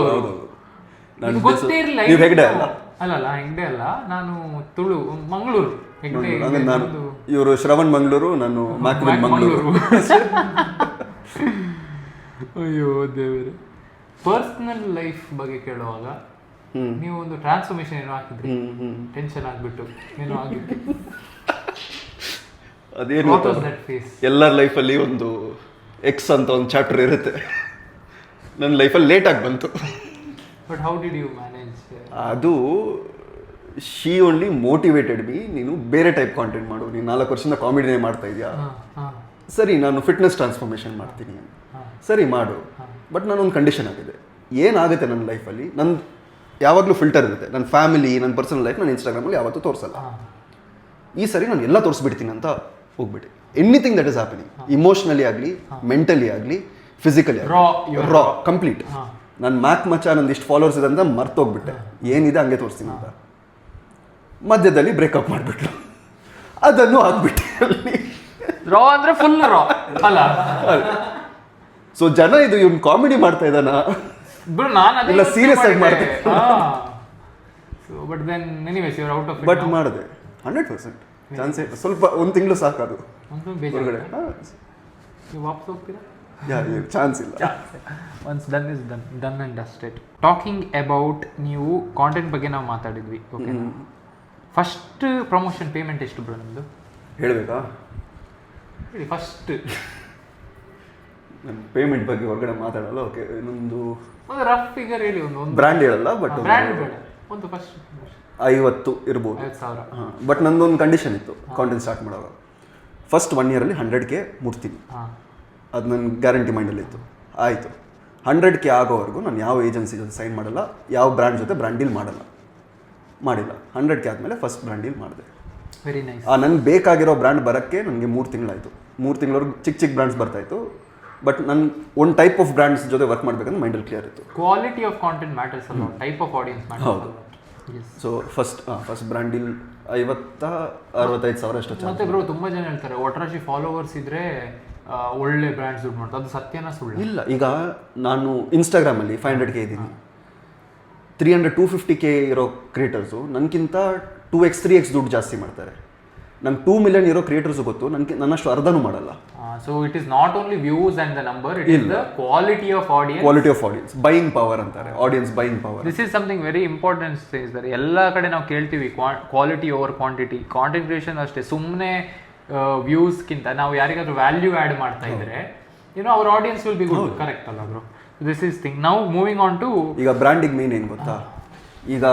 ಗೊತ್ತೇ ಇರಲಿಲ್ಲ. ಅಲ್ಲಲ್ಲ ಹೆಗ್ಡೆ ಅಲ್ಲ, ನಾನು ತುಳು ಮಂಗಳೂರು ಹೆಗ್ಡೆ ಹಂಗೆ ನಾನು ಇವರು ಶ್ರವಣ್ ಮಂಗಳೂರು, ನಾನು ಮ್ಯಾಕ್ವಿನ್ ಮಂಗಳೂರು. ಅಯ್ಯೋ ದೇವರೇ. ಪರ್ಸನಲ್ ಲೈಫ್ ಬಗ್ಗೆ ಕೇಳುವಾಗ ನೀವು ಒಂದು ಟ್ರಾನ್ಸ್ಫಾರ್ಮೇಶನ್ ಏನೋ ಹಾಕಿದ್ರಿ, ಟೆನ್ಷನ್ ಆಗ್ಬಿಟ್ಟು ಏನೋ ಆಗಿತ್ತು. ಅದೇನು ಎಲ್ಲರ ಲೈಫಲ್ಲಿ ಒಂದು ಎಕ್ಸ್ ಅಂತ ಒಂದು ಚಾಪ್ಟರ್ ಇರುತ್ತೆ. ನನ್ನ ಲೈಫಲ್ಲಿ ಲೇಟಾಗಿ ಬಂತು. But how did you manage? ಅದು ಶಿ ಓನ್ಲಿ ಮೋಟಿವೇಟೆಡ್ ಮೀ, ನೀನು ಬೇರೆ ಟೈಪ್ ಕಾಂಟೆಂಟ್ ಮಾಡು, ನೀನು 4 ವರ್ಷದಿಂದ ಕಾಮಿಡಿನೇ ಮಾಡ್ತಾ ಇದೆಯಾ, ಸರಿ ನಾನು ಫಿಟ್ನೆಸ್ ಟ್ರಾನ್ಸ್ಫಾರ್ಮೇಷನ್ ಮಾಡ್ತೀನಿ, ಸರಿ ಮಾಡು. ಬಟ್ ನಾನೊಂದು ಕಂಡೀಷನ್ ಆಗಿದೆ, ಏನಾಗುತ್ತೆ ನನ್ನ ಲೈಫಲ್ಲಿ, ನನ್ನ ಯಾವಾಗಲೂ ಫಿಲ್ಟರ್ ಇರುತ್ತೆ. ನನ್ನ ಫ್ಯಾಮಿಲಿ, ನನ್ನ ಪರ್ಸನಲ್ ಲೈಫ್ ನಾನು ಇನ್ಸ್ಟಾಗ್ರಾಮಲ್ಲಿ ಯಾವತ್ತೂ ತೋರಿಸಲ್ಲ. ಈ ಸರಿ ನಾನು ಎಲ್ಲ ತೋರಿಸ್ಬಿಡ್ತೀನಿ ಅಂತ ಹೋಗ್ಬಿಟ್ಟು anything that is happening, emotionally ಆಗಲಿ, ಮೆಂಟಲಿ ಆಗಲಿ, ಫಿಸಿಕಲಿ ಆಗಲಿ, ರಾ ಕಂಪ್ಲೀಟ್. ನನ್ನ ಮ್ಯಾಕ್ ಮಚ್ಚ ನಂದು ಇಷ್ಟು ಫಾಲೋವರ್ಸ್ ಇದೆ ಅಂತ ಮರ್ತೋಗ್ಬಿಟ್ಟೆ, ಏನಿದೆ ಹಂಗೆ ತೋರಿಸ್ತೀನಿ ಅಂತ. ಮಧ್ಯದಲ್ಲಿ ಬ್ರೇಕಪ್ ಮಾಡಿಬಿಟ್ಲು, ಅದನ್ನು ಹಾಕ್ಬಿಟ್ಟೆ ಅಲ್ಲಿ. ರಾ ಅಂದ್ರೆ ಫುಲ್ ರಾ ಅಲ್ಲ. ಸೊ ಜನ ಇದು ಇವ್ನು ಕಾಮಿಡಿ ಮಾಡ್ತಾ ಇದ್ದಾನ ಇಲ್ಲ ಸೀರಿಯಸ್ ಆಗಿ ಮಾಡ್ತಾ. But then anyways you are out of it. But ಮಾಡಿದೆ 100% ಚಾನ್ಸೇ ಸ್ವಲ್ಪ ಒಂದು ತಿಂಗಳು ಸಾಕದು ಹೊರಗಡೆ. ನೀವು ವಾಪಸ್ ಹೋಗ್ತೀರಾ? ಚಾನ್ಸ್ ಇಲ್ಲ. Once done is done and dusted. Talking about ನೀವು ಕಾಂಟೆಂಟ್ ಬಗ್ಗೆ ನಾವು ಮಾತಾಡಿದ್ವಿ, ಓಕೆ. ಫಸ್ಟ್ ಪ್ರಮೋಷನ್ ಪೇಮೆಂಟ್ ಎಷ್ಟು ಬ್ರೋ ನಿಮ್ಮದು ಹೇಳಬೇಕಾ? ಹೇಳಿ ಫಸ್ಟ್. ನನ್ನ ಪೇಮೆಂಟ್ ಬಗ್ಗೆ ಹೊರಗಡೆ ಮಾತಾಡಲ್ಲ. ಓಕೆ, ಇನ್ನೊಂದು ಒಂದು ರಫ್ ಫಿಗರ್ ಹೇಳಿ. ಒಂದು ಬ್ರ್ಯಾಂಡ್ ಹೇಳಲ್ಲ, ಬಟ್ ಬ್ರ್ಯಾಂಡ್ ಬೇಡ, ಒಂದು ಫಸ್ಟ್ 50 ಇರ್ಬೋದು. 50,000. ಹಾಂ, ಬಟ್ ನಂದೊಂದು ಕಂಡೀಷನ್ ಇತ್ತು ಕಾಂಟೆಂಟ್ ಸ್ಟಾರ್ಟ್ ಮಾಡುವಾಗ. ಫಸ್ಟ್ 1 ಇಯರಲ್ಲಿ 100K ಮುಟ್ತೀನಿ, ಅದು ನನ್ನ ಗ್ಯಾರಂಟಿ ಮೈಂಡಲ್ಲಿ ಇತ್ತು. ಆಯಿತು, 100K ಆಗೋವರೆಗೂ ನಾನು ಯಾವ ಏಜೆನ್ಸಿ ಜೊತೆ ಸೈನ್ ಮಾಡಲ್ಲ, ಯಾವ ಬ್ರ್ಯಾಂಡ್ ಜೊತೆ ಬ್ರ್ಯಾಂಡ್ ಡೀಲ್ ಮಾಡಿಲ್ಲ. 100K ಆದಮೇಲೆ ಫಸ್ಟ್ ಬ್ರ್ಯಾಂಡ್ ಡೀಲ್ ಮಾಡಿದೆ. Very nice. ನನಗೆ ಬೇಕಾಗಿರೋ ಬ್ರ್ಯಾಂಡ್ ಬರೋಕ್ಕೆ ನನಗೆ 3 ತಿಂಗಳಾಯಿತು. 3 ತಿಂಗಳವರೆಗೂ ಚಿಕ್ಕ ಬ್ರ್ಯಾಂಡ್ಸ್ ಬರ್ತಾಯಿತ್ತು. ಬಟ್ ನನ್ನ ಒಂದು ಟೈಪ್ ಆಫ್ ಬ್ರ್ಯಾಂಡ್ಸ್ ಜೊತೆ ವರ್ಕ್ ಮಾಡಬೇಕಂತ ಮೈಂಡಲ್ಲಿ ಕ್ಲಿಯರ್ ಇತ್ತು. ಕ್ವಾಲಿಟಿ ಆಫ್ ಕಾಂಟೆಂಟ್ ಮ್ಯಾಟರ್ಸ್ ಅಲ್ಲ, type of audience matters. So first brand deal 50,000-65,000 ಅಷ್ಟು. ಮತ್ತೆ ಬ್ರೋ ತುಂಬ ಜನ ಹೇಳ್ತಾರೆ ಒಟ್ರಾಶಿ ಫಾಲೋವರ್ಸ್ ಇದ್ರೆ ಒಳ್ಳೆ ಬ್ರ್ಯಾಂಡ್ಸ್ ದುಡ್ಡು ಮಾಡ್ತಾರೆ, ಅದು ಸತ್ಯನ ಸುಳ್ಳು? ಇಲ್ಲ, ಈಗ ನಾನು ಇನ್ಸ್ಟಾಗ್ರಾಮಲ್ಲಿ 500K ಇದ್ದೀನಿ. 300-250K ಇರೋ ಕ್ರಿಯೇಟರ್ಸು ನನಗಿಂತ 2x 3x ದುಡ್ಡು ಜಾಸ್ತಿ ಮಾಡ್ತಾರೆ. ನಂಗೆ 2 ಮಿಲಿಯನ್ ಇರೋ ಕ್ರಿಯೇಟರ್ಸು ಗೊತ್ತು, ನನ್ನಷ್ಟು ಅರ್ಧನೂ ಮಾಡಲ್ಲ. So it is not only views and the number, it is the quality of audience, buying power ಅಂತಾರೆ, audience buying power. This is something very important things. ಎಲ್ಲ ಕಡೆ ನಾವು ಕೇಳ್ತೀವಿ quality over quantity. Content creation ಅಷ್ಟೇ, ಸುಮ್ಮನೆ ವ್ಯೂಸ್ಗಿಂತ ನಾವು ಯಾರಿಗಾದ್ರೂ ವ್ಯಾಲ್ಯೂ ಆ್ಯಡ್ ಮಾಡ್ತಾ ಇದ್ರೆ our audience will be good. Correct ಅಲ್ಲ ಬ್ರೋ? This is thing. ನಾವು ಮೂವಿಂಗ್ ಆನ್ ಟು ಈಗ ಬ್ರ್ಯಾಂಡಿಂಗ್ ಮೇನ್ ಏನು ಗೊತ್ತಾ, ಈಗ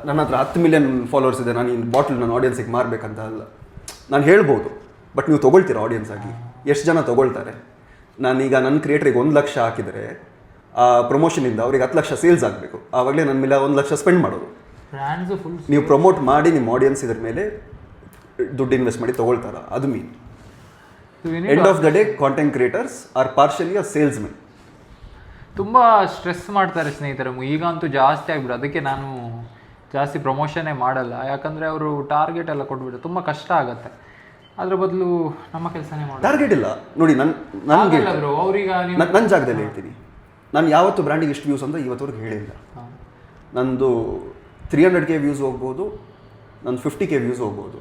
ನನ್ನ ಹತ್ರ 10 ಮಿಲಿಯನ್ ಫಾಲೋವರ್ಸ್ ಇದೆ, ನಾನು ಈ ಬಾಟಲ್ ನನ್ನ ಆಡಿಯನ್ಸಿಗೆ ಮಾರಬೇಕಂತ ಅಲ್ಲ. ನಾನು ಹೇಳ್ಬೋದು, ಬಟ್ ನೀವು ತೊಗೊಳ್ತೀರ ಆಡಿಯನ್ಸ್ ಆಗಿ, ಎಷ್ಟು ಜನ ತೊಗೊಳ್ತಾರೆ? ನಾನೀಗ ನನ್ನ ಕ್ರಿಯೇಟ್ರಿಗೆ 1 ಲಕ್ಷ ಹಾಕಿದರೆ ಆ ಪ್ರಮೋಷನಿಂದ ಅವ್ರಿಗೆ 10 ಲಕ್ಷ ಸೇಲ್ಸ್ ಆಗಬೇಕು, ಆವಾಗಲೇ ನನ್ನ ಮೇಲೆ 1 ಲಕ್ಷ ಸ್ಪೆಂಡ್ ಮಾಡೋದು. ನೀವು ಪ್ರಮೋಟ್ ಮಾಡಿ ನಿಮ್ಮ ಆಡಿಯನ್ಸ್ ಇದ್ರ ಮೇಲೆ ದುಡ್ಡು ಇನ್ವೆಸ್ಟ್ ಮಾಡಿ ತೊಗೊಳ್ತಾರ, ಅದು mean. End of the day content creators are partially a salesmen. ತುಂಬ ಸ್ಟ್ರೆಸ್ ಮಾಡ್ತಾರೆ ಸ್ನೇಹಿತರು, ಈಗ ಅಂತೂ ಜಾಸ್ತಿ ಆಗಿಬಿಡು. ಅದಕ್ಕೆ ನಾನು ಜಾಸ್ತಿ ಪ್ರಮೋಷನ್ನೇ ಮಾಡಲ್ಲ, ಯಾಕಂದರೆ ಅವರು ಟಾರ್ಗೆಟ್ ಎಲ್ಲ ಕೊಟ್ಬಿಟ್ಟು ತುಂಬ ಕಷ್ಟ ಆಗುತ್ತೆ. ಅದ್ರ ಬದಲು ನಮ್ಮ ಕೆಲಸನೇ ಮಾಡಿ. ಟಾರ್ಗೆಟ್ ಇಲ್ಲ ನೋಡಿ, ನನಗೆ ನನ್ನ ಜಾಗದಲ್ಲಿ ಹೇಳ್ತೀನಿ, ನಾನು ಯಾವತ್ತು ಬ್ರ್ಯಾಂಡಿಗೆ ಎಷ್ಟು ವ್ಯೂಸ್ ಅಂತ ಇವತ್ತವರೆಗೆ ಹೇಳಿಲ್ಲ. ನಂದು 300K ವ್ಯೂಸ್ ಹೋಗ್ಬೋದು, ನಂದು 50K ವ್ಯೂಸ್ ಹೋಗ್ಬೋದು.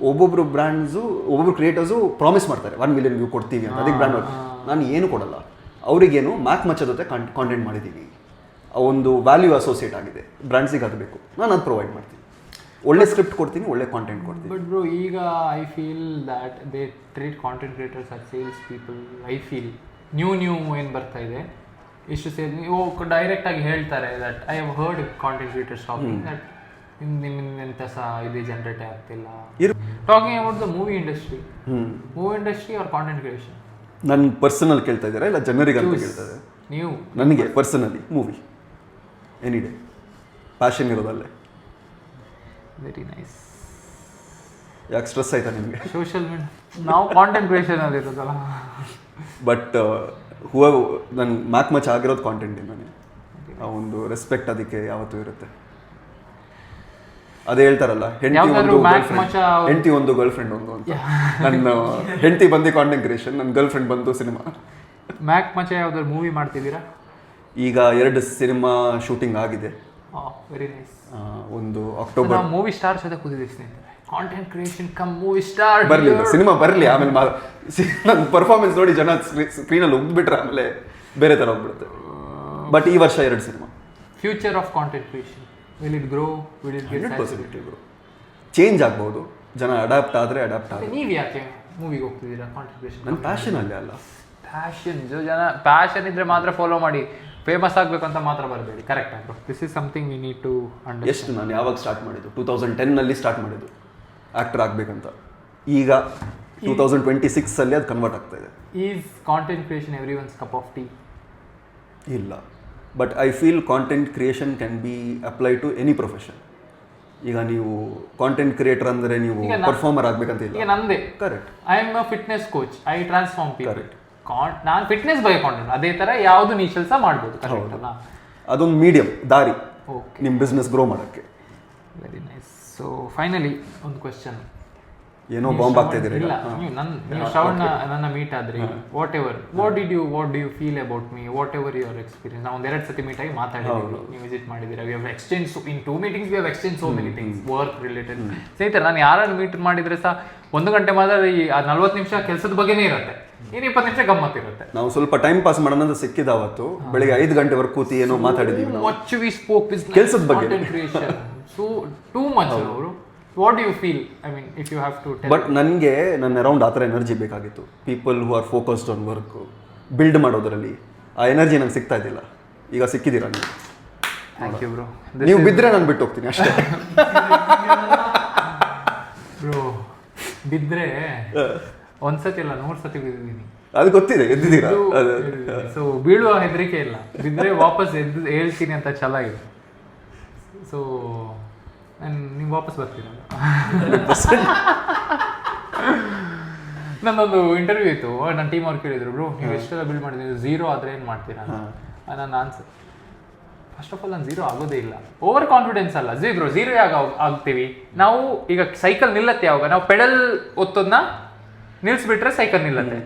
ಒಬ್ಬೊಬ್ರು ಬ್ರ್ಯಾಂಡ್ಸು, ಒಬ್ಬೊಬ್ರು ಕ್ರಿಯೇಟರ್ಸು ಪ್ರಾಮಿಸ್ ಮಾಡ್ತಾರೆ 1 ಮಿಲಿಯನ್ ವ್ಯೂ ಕೊಡ್ತೀವಿ ಅಂತ, ಅದಕ್ಕೆ ಬ್ರ್ಯಾಂಡ್ ನಾನು ಏನು ಕೊಡಲ್ಲ. ಅವರಿಗೇನು ಮ್ಯಾಕ್ ಮಚ್ಚ ಜೊತೆ ಕಾಂಟೆಂಟ್ ಮಾಡಿದ್ದೀವಿ, ಒಂದು ವ್ಯಾಲ್ಯೂ ಅಸೋಸಿಯೇಟ್ ಆಗಿದೆ, ಬ್ರ್ಯಾಂಡ್ಸಿಗೆ ಅದು ಬೇಕು, ನಾನು ಅದು ಪ್ರೊವೈಡ್ ಮಾಡ್ತೀನಿ. ಒಳ್ಳೆ ಸ್ಕ್ರಿಪ್ಟ್ ಕೊಡ್ತೀನಿ, ಒಳ್ಳೆ ಕಾಂಟೆಂಟ್ ಕೊಡ್ತೀನಿ. ಬಟ್ ಬ್ರೋ, ಈಗ I feel that they treat content creators are sales people. I feel new ಏನು ಬರ್ತಾ ಇದೆ, ಇಷ್ಟು ಸೇಲ್ ನೀವು ಡೈರೆಕ್ಟಾಗಿ ಹೇಳ್ತಾರೆ that I have heard content creators talking that ನಿಮ್ಮಿಂದ ಎಂಥ ಸಹ ಇದು ಜನರೇಟ್ ಆಗ್ತಿಲ್ಲ. Talking about the movie industry or content creation. ನನ್ನ ಪರ್ಸನಲ್ ಕೇಳ್ತಾ ಇದ್ದೀರಾ ಇಲ್ಲ ಜನರಿಗೆ ಅಂತ ಕೇಳ್ತಾ ಇದ್ದಾರೆ? ನೀವು ನನಗೆ personally movie any day, passion ಇರೋದಲ್ಲೇ. Very nice. ಯಾಕೆ ಸ್ಟ್ರೆಸ್ ಆಯ್ತಾ ನಿಮಗೆ? ಸೋಷಿಯಲ್ ಮೀಡಿಯಾ ನಾವು ಕಾಂಟೆಂಟ್ ಕ್ರಿಯೇಷನ್ ಅಲ್ಲಿ ಇರೋದಲ್ಲ. ಬಟ್ ನನ್ನ ಮ್ಯಾಕ್ ಮಚ್ ಆಗಿರೋದು ಕಾಂಟೆಂಟಿಂದಾನೆ. ಆ ಒಂದು ರೆಸ್ಪೆಕ್ಟ್ ಅದಕ್ಕೆ ಯಾವತ್ತೂ ಇರುತ್ತೆ. ಅದೇ ಹೇಳ್ತಾರಲ್ಲ, ಹೆಂಡತಿ ಒಂದು ಗರ್ಲ್ ಫ್ರೆಂಡ್ ಒಂದು ಅಂತ. ನನ್ನ ಹೆಂಡತಿ ಬಂದು ಕಾಂಟೆಂಟ್ ಕ್ರಿಯೇಷನ್, ನನ್ನ ಗರ್ಲ್ ಫ್ರೆಂಡ್ ಬಂದು ಸಿನಿಮಾ. ಮ್ಯಾಕ್ ಮಚ ಯಾವ್ದಾದ್ರು ಮೂವಿ ಮಾಡ್ತಿದ್ದೀರಾ? ಈಗ 2 ಸಿನಿಮಾ ಶೂಟಿಂಗ್ ಆಗಿದೆ. Very nice. ಒಂದು ಅಕ್ಟೋಬರ್ ನಾವು ಮೂವಿ ಸ್ಟಾರ್ ಜೊತೆ ಕೂತಿದ್ದೀವಿ ಸ್ನೇಹಿತರೆ. Content creation come movie star ಬರಲಿ, ಸಿನಿಮಾ ಬರಲಿ, ಆಮೇಲೆ ನನ್ನ ಪರ್ಫಾರ್ಮೆನ್ಸ್ ನೋಡಿ ಜನ ಸ್ಕ್ರೀನಲ್ಲಿ ಉಗ್ಬಿಟ್ರೆ ಆಮೇಲೆ ಬೇರೆ ಥರ ಹೋಗ್ಬಿಡುತ್ತೆ. ಬಟ್ ಈ ವರ್ಷ 2 cinema. Future of content creation, will it grow, will it get 100% change ಆಗ್ಬೋದು, ಜನ ಅಡಾಪ್ಟ್ ಆದರೆ ಅಡಾಪ್ಟ್ ಆಗುತ್ತೆ. ನೀವು ಯಾಕೆ ಮೂವಿಗೆ ಹೋಗ್ತಿದ್ದೀರಾ? ಕಾಂಟೆಂಟ್ ಕ್ರಿಯೇಷನ್ ನನ್ನ ಪ್ಯಾಷನ್ ಅಲ್ಲೇ ಅಲ್ಲ. ಪ್ಯಾಷನ್, ಜನ ಪ್ಯಾಷನ್ ಇದ್ರೆ ಮಾತ್ರ ಫಾಲೋ ಮಾಡಿ, ಫೇಮಸ್ ಆಗಬೇಕಂತ ಮಾತ್ರ ಬರಬೇಡಿ. Correct bro, this is something we need to understand. ಎಷ್ಟು ನಾನು ಯಾವಾಗ ಸ್ಟಾರ್ಟ್ ಮಾಡಿದ್ದು? 2010 ಸ್ಟಾರ್ಟ್ ಮಾಡಿದ್ದು ಆ್ಯಕ್ಟರ್ ಆಗಬೇಕಂತ. ಈಗ 2026 ಅದು ಕನ್ವರ್ಟ್ ಆಗ್ತಾ ಇದೆ. Is content creation every one's cup of tea? ಇಲ್ಲ, but I feel content creation can be apply to any profession. ಈಗ ನೀವು ಕಾಂಟೆಂಟ್ ಕ್ರಿಯೇಟರ್ ಅಂದರೆ ನೀವು ಪರ್ಫಾರ್ಮರ್ ಆಗಬೇಕಂತ ಇಲ್ಲ. ಈಗ ನಂದೇ correct, I am a fitness coach, I transform people. ನಾನು ಫಿಟ್ನೆಸ್ ಬಗ್ಗೆ ಕಾಂಟೆಂಟ್, ಅದೇ ಥರ ಯಾವುದು ನೀವು ಕೆಲಸ ಮಾಡ್ಬೋದು. ಕರೆಕ್ಟ್ ಅಲ್ಲ? ಅದೊಂದು ಮೀಡಿಯಂ ದಾರಿ ಓಕೆ, ನಿಮ್ಮ ಬಿಸ್ನೆಸ್ ಗ್ರೋ ಮಾಡೋಕ್ಕೆ. Very nice. ಸೊ ಫೈನಲಿ ಒಂದು ಕ್ವೆಶ್ಚನ್. ಏನೋ ಬಾಂಬ್ ಆಗ್ತಾ ಇದ್ದೀರಿ. ಇಲ್ಲ, ನೀವು ಶ್ರವಣ ನನ್ನ ಮೀಟ್ ಆದ್ರಿ, what do you feel about me, whatever your experience. ನಾವು 2 ಸತಿ ಮೀಟ್ ಆಗಿ ಮಾತಾಡಿದ್ದೀವಿ, ನೀವು ವಿಸಿಟ್ ಮಾಡಿದ್ದೀರಾ. We have exchange in 2 meetings, we have exchange so many things work related. ಸ್ನೇಹಿತರೆ, ನಾನು ಯಾರನ್ನು ಮೀಟ್ ಮಾಡಿದ್ರೆ ಸಹ 1 ಗಂಟೆ ಮಾತಾಡಿ 40 ನಿಮಿಷ ಕೆಲಸದ ಬಗ್ಗೆನೇ ಇರುತ್ತೆ, ಇನ್ನು 20 ನಿಮಿಷ ಗಮ್ಮತ್ ಇರುತ್ತೆ. ನಾವು ಸ್ವಲ್ಪ ಟೈಮ್ ಪಾಸ್ ಮಾಡೋಣ ಅಂತ ಸಿಕ್ಕಿದ ಅವತ್ತು ಬೆಳಿಗ್ಗೆ 5 ಗಂಟೆವರೆಗೆ ಕೂತಿ ಏನೋ ಮಾತಾಡಿದ್ದೀವಿ. ಮಚ್ ವಿ ಸ್ಪೋಕ್ ಬಿಸ್ನೆಸ್, ಕೆಲಸದ ಬಗ್ಗೆ, content creation, so too much. ಅವರು what do you feel, I mean if you have to tell. But ನನಗೆ ನನ್ನ ಅರೌಂಡ್ ಆ ಥರ ಎನರ್ಜಿ ಬೇಕಾಗಿತ್ತು. People who are focused on work, build ಮಾಡೋದ್ರಲ್ಲಿ ಆ ಎನರ್ಜಿ ನಂಗೆ ಸಿಗ್ತಾ ಇದ್ದಿಲ್ಲ. ಈಗ ಸಿಕ್ಕಿದ್ದೀರಾ ನೀವು. Thank you bro. ನೀವು ಬಿದ್ದರೆ ನಾನು ಬಿಟ್ಟು ಹೋಗ್ತೀನಿ ಅಷ್ಟೇ. ಬ್ರೋ, ಬಿದ್ದರೆ ಒಂದ್ಸತಿ ಅಲ್ಲ 100 ಸತಿ ಬಿದ್ದಿದ್ದೀನಿ. ಅದು ಗೊತ್ತಿದೆ, ಎದ್ದಿದ್ದೀರಾ. ಸೊ ಬೀಳುವ ಹೆದರಿಕೆ ಇಲ್ಲ, ಬಿದ್ದರೆ ವಾಪಸ್ ಎದ್ದು ಹೇಳ್ತೀನಿ ಅಂತ ಚೆನ್ನಾಗಿದೆ. ಸೊ ನೀವು ವಾಪಸ್ ಬರ್ತೀರಲ್ಲ. ನನ್ನೊಂದು ಇಂಟರ್ವ್ಯೂ ಇತ್ತು, ನನ್ನ ಟೀಮ್ ಅವ್ರು ಕೇಳಿದ್ರು, ಬ್ರೋ ನೀವು ಎಷ್ಟೆಲ್ಲ ಬಿಲ್ಡ್ ಮಾಡಿದ್ದೀವಿ, 0 ಆದರೆ ಏನು ಮಾಡ್ತೀರಾ? ನನ್ನ ಆನ್ಸರ್, ಫಸ್ಟ್ ಆಫ್ ಆಲ್ ನಾನು 0 ಆಗೋದೇ ಇಲ್ಲ. ಓವರ್ ಕಾನ್ಫಿಡೆನ್ಸ್ ಅಲ್ಲ, 0 ಯಾವಾಗ ಆಗ್ತೀವಿ ನಾವು? ಈಗ ಸೈಕಲ್ ನಿಲ್ಲತ್ತೆ ಯಾವಾಗ? ನಾವು ಪೆಡಲ್ ಒತ್ತೋದನ್ನ ನಿಲ್ಲಿಸ್ಬಿಟ್ರೆ ಸೈಕಲ್ ನಿಲ್ಲತ್ತೆ.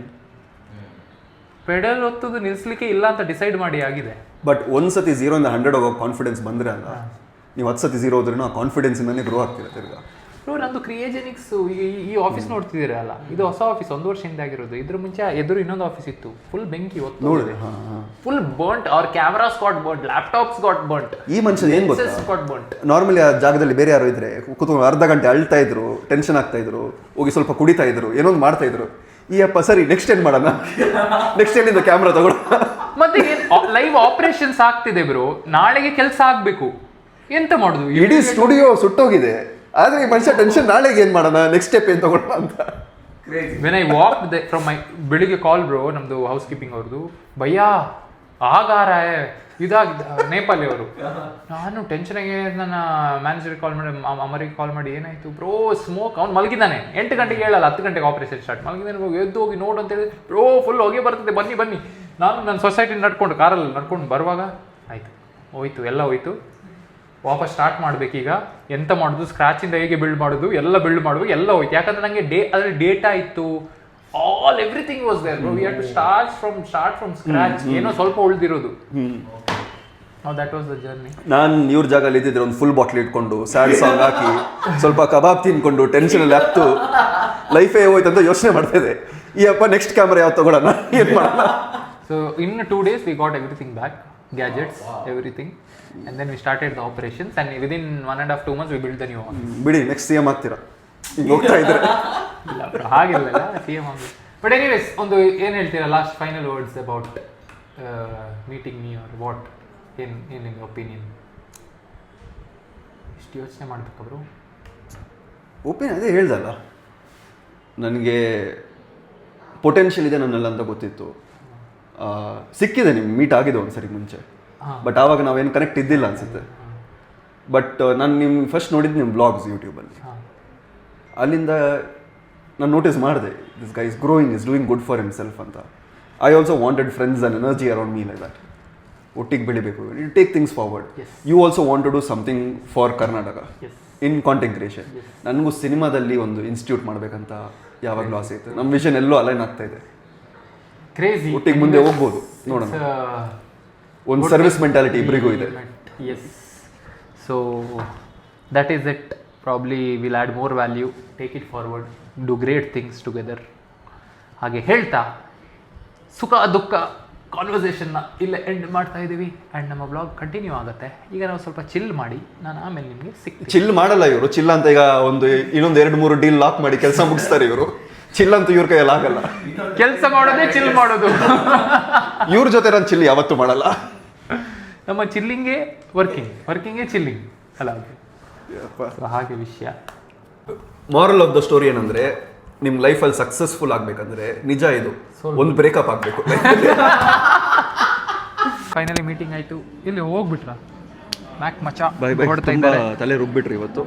ಪೆಡಲ್ ಒತ್ತೋದು ನಿಲ್ಲಿಸ್ಲಿಕ್ಕೆ ಇಲ್ಲ ಅಂತ ಡಿಸೈಡ್ ಮಾಡಿ ಆಗಿದೆ. ಬಟ್ ಒಂದ್ಸತಿ 0 ಇಂದ 100 ಹೋಗೋ ಕಾನ್ಫಿಡೆನ್ಸ್ ಬಂದರೆ ಅಲ್ಲ, ನೀವು 10 ಸತಿ 0 ಹೋದ್ರೂ ಆ ಕಾನ್ಫಿಡೆನ್ಸಿಂದನೇ ಗ್ರೋ ಆಗ್ತಿರುತ್ತೆ ತಿರ್ಗಾ. ಬ್ರೋ, ನಂದು ಕ್ರಿಯೇಜೆನಿಕ್ಸ್, ಈಗ ಈ ಆಫೀಸ್ ನೋಡ್ತಿದ್ದೀರಲ್ಲ, ಇದು ಹೊಸ ಆಫೀಸ್, 1 ವರ್ಷದಿಂದ ಆಗಿರೋದು. ಇದ್ರ ಮುಂಚೆ ಎದುರು ಇನ್ನೊಂದು ಆಫೀಸ್ ಇತ್ತು, ಫುಲ್ ಬೆಂಕಿ ಹೊತ್ತು ನೋಡಿದೆ, ಫುಲ್ ಬರ್ಂಟ್. ಅವ್ರ cameras got burnt, laptops got burnt. ಈ ಮನುಷ್ಯ ಏನು ಗೊತ್ತಾ, ಗಾಟ್ ಬರ್ಂಟ್. ನಾರ್ಮಲಿ ಆ ಜಾಗದಲ್ಲಿ ಬೇರೆ ಯಾರು ಇದ್ರೆ ಕೂತ್ಕೊಂಡು ಅರ್ಧ ಗಂಟೆ ಅಳ್ತಾ ಇದ್ರು, ಟೆನ್ಷನ್ ಆಗ್ತಾ ಇದ್ರು, ಹೋಗಿ ಸ್ವಲ್ಪ ಕುಡಿತಾ ಇದ್ರು, ಏನೊಂದು ಮಾಡ್ತಾ ಇದ್ರು. ಈ ಅಪ್ಪ ಸರಿ ನೆಕ್ಸ್ಟ್ ಏನ್ ಮಾಡೋಣ, ನೆಕ್ಸ್ಟ್ ಏನಿಂದ ಕ್ಯಾಮ್ರಾ ತಗೊಳ್ಳೋ. ಮತ್ತೆ ಲೈವ್ ಆಪರೇಷನ್ಸ್ ಆಗ್ತಿದೆ ಬ್ರೋ, ನಾಳೆಗೆ ಕೆಲಸ ಆಗ್ಬೇಕು, ಎಂತ ಮಾಡುದು? ಇಡೀ ಸ್ಟುಡಿಯೋ ಸುಟ್ಟೋಗಿದೆ, ಆದ್ರೆ ಈ ಮನುಷ್ಯ ಟೆನ್ಷನ್, ನಾಳೆಗೆ ಏನ್ ಮಾಡೋಣ, ನೆಕ್ಸ್ಟ್ ಸ್ಟೆಪ್ ಏನ್ ತಗೊಳ್ಳೋಣ ಅಂತ. When I walk from my ಬೆಳಿಗ್ಗೆ ಕಾಲ್ ಬ್ರೋ, ನಮ್ದು ಹೌಸ್ ಕೀಪಿಂಗ್ ಅವ್ರದ್ದು, ಭಯ್ಯಾ ಆಗಾರ ಇದಾಗಿದ್ದ ನೇಪಾಳಿ ಅವರು. ನಾನು ಟೆನ್ಷನ್ಗೆ ನನ್ನ ಮ್ಯಾನೇಜರ್ಗೆ ಕಾಲ್ ಮಾಡಿ, ಅಮರಿಗೆ ಕಾಲ್ ಮಾಡಿ, ಏನಾಯ್ತು ಬ್ರೋ ಸ್ಮೋಕ್. ಅವ್ನು ಮಲಗಿದ್ದಾನೆ, 8 ಗಂಟೆಗೆ ಹೇಳಲ್ಲ, 10 ಗಂಟೆಗೆ ಆಪರೇಷನ್ ಸ್ಟಾರ್ಟ್. ಮಲಗಿದ್ದಾನೆ, ಎದ್ದು ಹೋಗಿ ನೋಡು ಅಂತ ಹೇಳಿ, ಬ್ರೋ ಫುಲ್ ಹೊಗೆ ಬರ್ತದೆ, ಬನ್ನಿ. ನಾನು ನನ್ನ ಸೊಸೈಟಿ ನಡ್ಕೊಂಡು ಕಾರಲ್ಲಿ ನಡ್ಕೊಂಡು ಬರುವಾಗ ಆಯಿತು, ಹೋಯ್ತು, ಎಲ್ಲ ಹೋಯ್ತು. ವಾಪಸ್ ಸ್ಟಾರ್ಟ್ ಮಾಡಬೇಕೀಗ. ಎಂತ ಮಾಡೋದು, ಸ್ಕ್ರಾಚಿಂದ ಹೇಗೆ ಬಿಲ್ಡ್ ಮಾಡೋದು, ಎಲ್ಲ ಬಿಲ್ಡ್ ಮಾಡಬೇಕು, ಎಲ್ಲ ಹೋಯ್ತು. ಯಾಕಂದ್ರೆ ನನಗೆ ಅದರಲ್ಲಿ ಡೇಟಾ ಇತ್ತು, everything was there bro. We had to start from scratch. ಏನೋ ಸ್ವಲ್ಪ ಉಳಿದಿರೋದು. That was the journey. ನಾನು ಇವ್ರ ಜಾಗದಲ್ಲಿ ಇದ್ದಿದ್ರೆ ಒಂದು ಫುಲ್ ಬಾಟ್ಲ್ ಇಟ್ಕೊಂಡು ಸ್ಯಾಡ್ ಸಾಂಗ್ ಹಾಕಿ ಸ್ವಲ್ಪ ಕಬಾಬ್ ತಿನ್ಕೊಂಡು ಟೆನ್ಷನಲ್ಲಿ ಆಗ್ತು ಲೈಫೇ ಹೋಯ್ತು ಅಂತ ಯೋಚನೆ ಮಾಡ್ತಾ ಇದೆ. ಈ ಅಪ್ಪ ನೆಕ್ಸ್ಟ್ ಕ್ಯಾಮ್ರಾ ಯಾವ್ದು ತಗೊಳ್ಳೋಣ, ಏನು ಮಾಡೋಣ. So in 2 days we got everything back, gadgets, everything, and then we started the operations, and within 1.5-2 months we built the new office. ಬಿಡಿ, ನೆಕ್ಸ್ಟ್ CM ಆಗ್ತೀರಾ ಹೋಗ್ತಾ ಇದ್ರೆ. ಇಲ್ಲ ಬ್ರೋ, ಹಾಗಿಲ್ಲ, CM ಆಗಿ. ಬಟ್ ಎನಿವೇಸ್, ಒಂದು ಏನು ಹೇಳ್ತೀರಾ last final words about meeting me, or what, ಏನು ನಿಮ್ಗೆ ಒಪಿನಿಯನ್? ಇಷ್ಟು ಯೋಚನೆ ಮಾಡ್ಬೇಕಾ ಬ್ರೋ? ಒಪಿನಿಯನ್ ಅದೇ ಹೇಳ್ದಲ್ಲ, ನನಗೆ ಪೊಟೆನ್ಷಿಯಲ್ ಇದೆ ನನ್ನೆಲ್ಲ ಅಂತ ಗೊತ್ತಿತ್ತು. ಸಿಕ್ಕಿದೆ, ನಿಮ್ಗೆ ಮೀಟ್ ಆಗಿದೆ ಒಂದ್ಸರಿ ಮುಂಚೆ, ಬಟ್ ಆವಾಗ ನಾವೇನು ಕನೆಕ್ಟ್ ಇದ್ದಿಲ್ಲ ಅನ್ಸುತ್ತೆ. ಬಟ್ ನಾನು ನಿಮ್ಗೆ ಫಸ್ಟ್ ನೋಡಿದ್ದು ನಿಮ್ಮ ಬ್ಲಾಗ್ಸ್ ಯೂಟ್ಯೂಬಲ್ಲಿ. ಅಲ್ಲಿಂದ ನಾನು ನೋಟಿಸ್ ಮಾಡಿದೆ, this guy is growing, is doing good for himself ಅಂತ. I also wanted friends and energy around me like that. ಒಟ್ಟಿಗೆ ಬೆಳಿಬೇಕು, you take things forward. You also want to do something for Karnataka in content creation. ನನಗೂ ಸಿನಿಮಾದಲ್ಲಿ ಒಂದು institute ಮಾಡಬೇಕಂತ ಯಾವಾಗಲೂ ಆಸೆ ಇತ್ತು. ನಮ್ಮ ವಿಷನ್ ಎಲ್ಲೋ ಅಲೈನ್ ಆಗ್ತಾ ಇದೆ. ಕ್ರೇಜಿ, ಒಟ್ಟಿಗೆ ಮುಂದೆ ಹೋಗ್ಬೋದು, ನೋಡೋಣ. ಒಂದು ಸರ್ವಿಸ್ ಮೆಂಟಾಲಿಟಿ ಇಬ್ಬರಿಗೂ ಇದೆ. Yes, so that is it. Probably will add more value, take it forward, do great things together. ಹಾಗೆ ಹೇಳ್ತಾ ಸುಖ ದುಃಖ ಕಾನ್ವರ್ಸೇಷನ್ನ ಇಲ್ಲೇ ಎಂಡ್ ಮಾಡ್ತಾ ಇದ್ದೀವಿ. ಆ್ಯಂಡ್ ನಮ್ಮ ಬ್ಲಾಗ್ ಕಂಟಿನ್ಯೂ ಆಗುತ್ತೆ. ಈಗ ನಾವು ಸ್ವಲ್ಪ ಚಿಲ್ ಮಾಡಿ ನಾನು ಆಮೇಲೆ ನಿಮಗೆ ಸಿಗ್ತೀನಿ. ಚಿಲ್ ಮಾಡಲ್ಲ ಇವರು. ಚಿಲ್ ಅಂತ ಈಗ ಇನ್ನೊಂದು 2-3 ಡೀಲ್ ಲಾಕ್ ಮಾಡಿ ಕೆಲಸ ಮುಗಿಸ್ತಾರೆ ಇವರು. ಚಿಲ್ ಅಂತ ಇವ್ರ ಕೈಯಲ್ಲಿ ಆಗಲ್ಲ. ಕೆಲಸ ಮಾಡೋದೇ ಚಿಲ್ ಮಾಡೋದು. ಇವ್ರ ಜೊತೆ ನಾನು ಚಿಲ್ ಯಾವತ್ತೂ ಮಾಡಲ್ಲ. ನಮ್ಮ ಚಿಲ್ಲಿಂಗೇ ವರ್ಕಿಂಗೇ ಚಿಲ್ಲಿಂಗ್ ಅಲ್ಲ. ಸೊ ಹಾಗೆ ವಿಷಯ. ಮಾರಲ್ ಆಫ್ ದ ಸ್ಟೋರಿ ಏನಂದ್ರೆ, ನಿಮ್ಮ ಲೈಫಲ್ಲಿ ಸಕ್ಸಸ್ಫುಲ್ ಆಗ್ಬೇಕಂದ್ರೆ ನಿಜ ಇದು, ಒಂದು ಬ್ರೇಕಪ್ ಆಗಬೇಕು. ಫೈನಲಿ ಮೀಟಿಂಗ್ ಆಯಿತು. ಇಲ್ಲಿ ಹೋಗ್ಬಿಟ್ರ ಮ್ಯಾಕ್ ಮಚ ಹೊಡ್ತಾ ಇದ್ದಾರೆ. ತಲೆ ರುಬ್ಬಿಟ್ರು ಇವತ್ತು.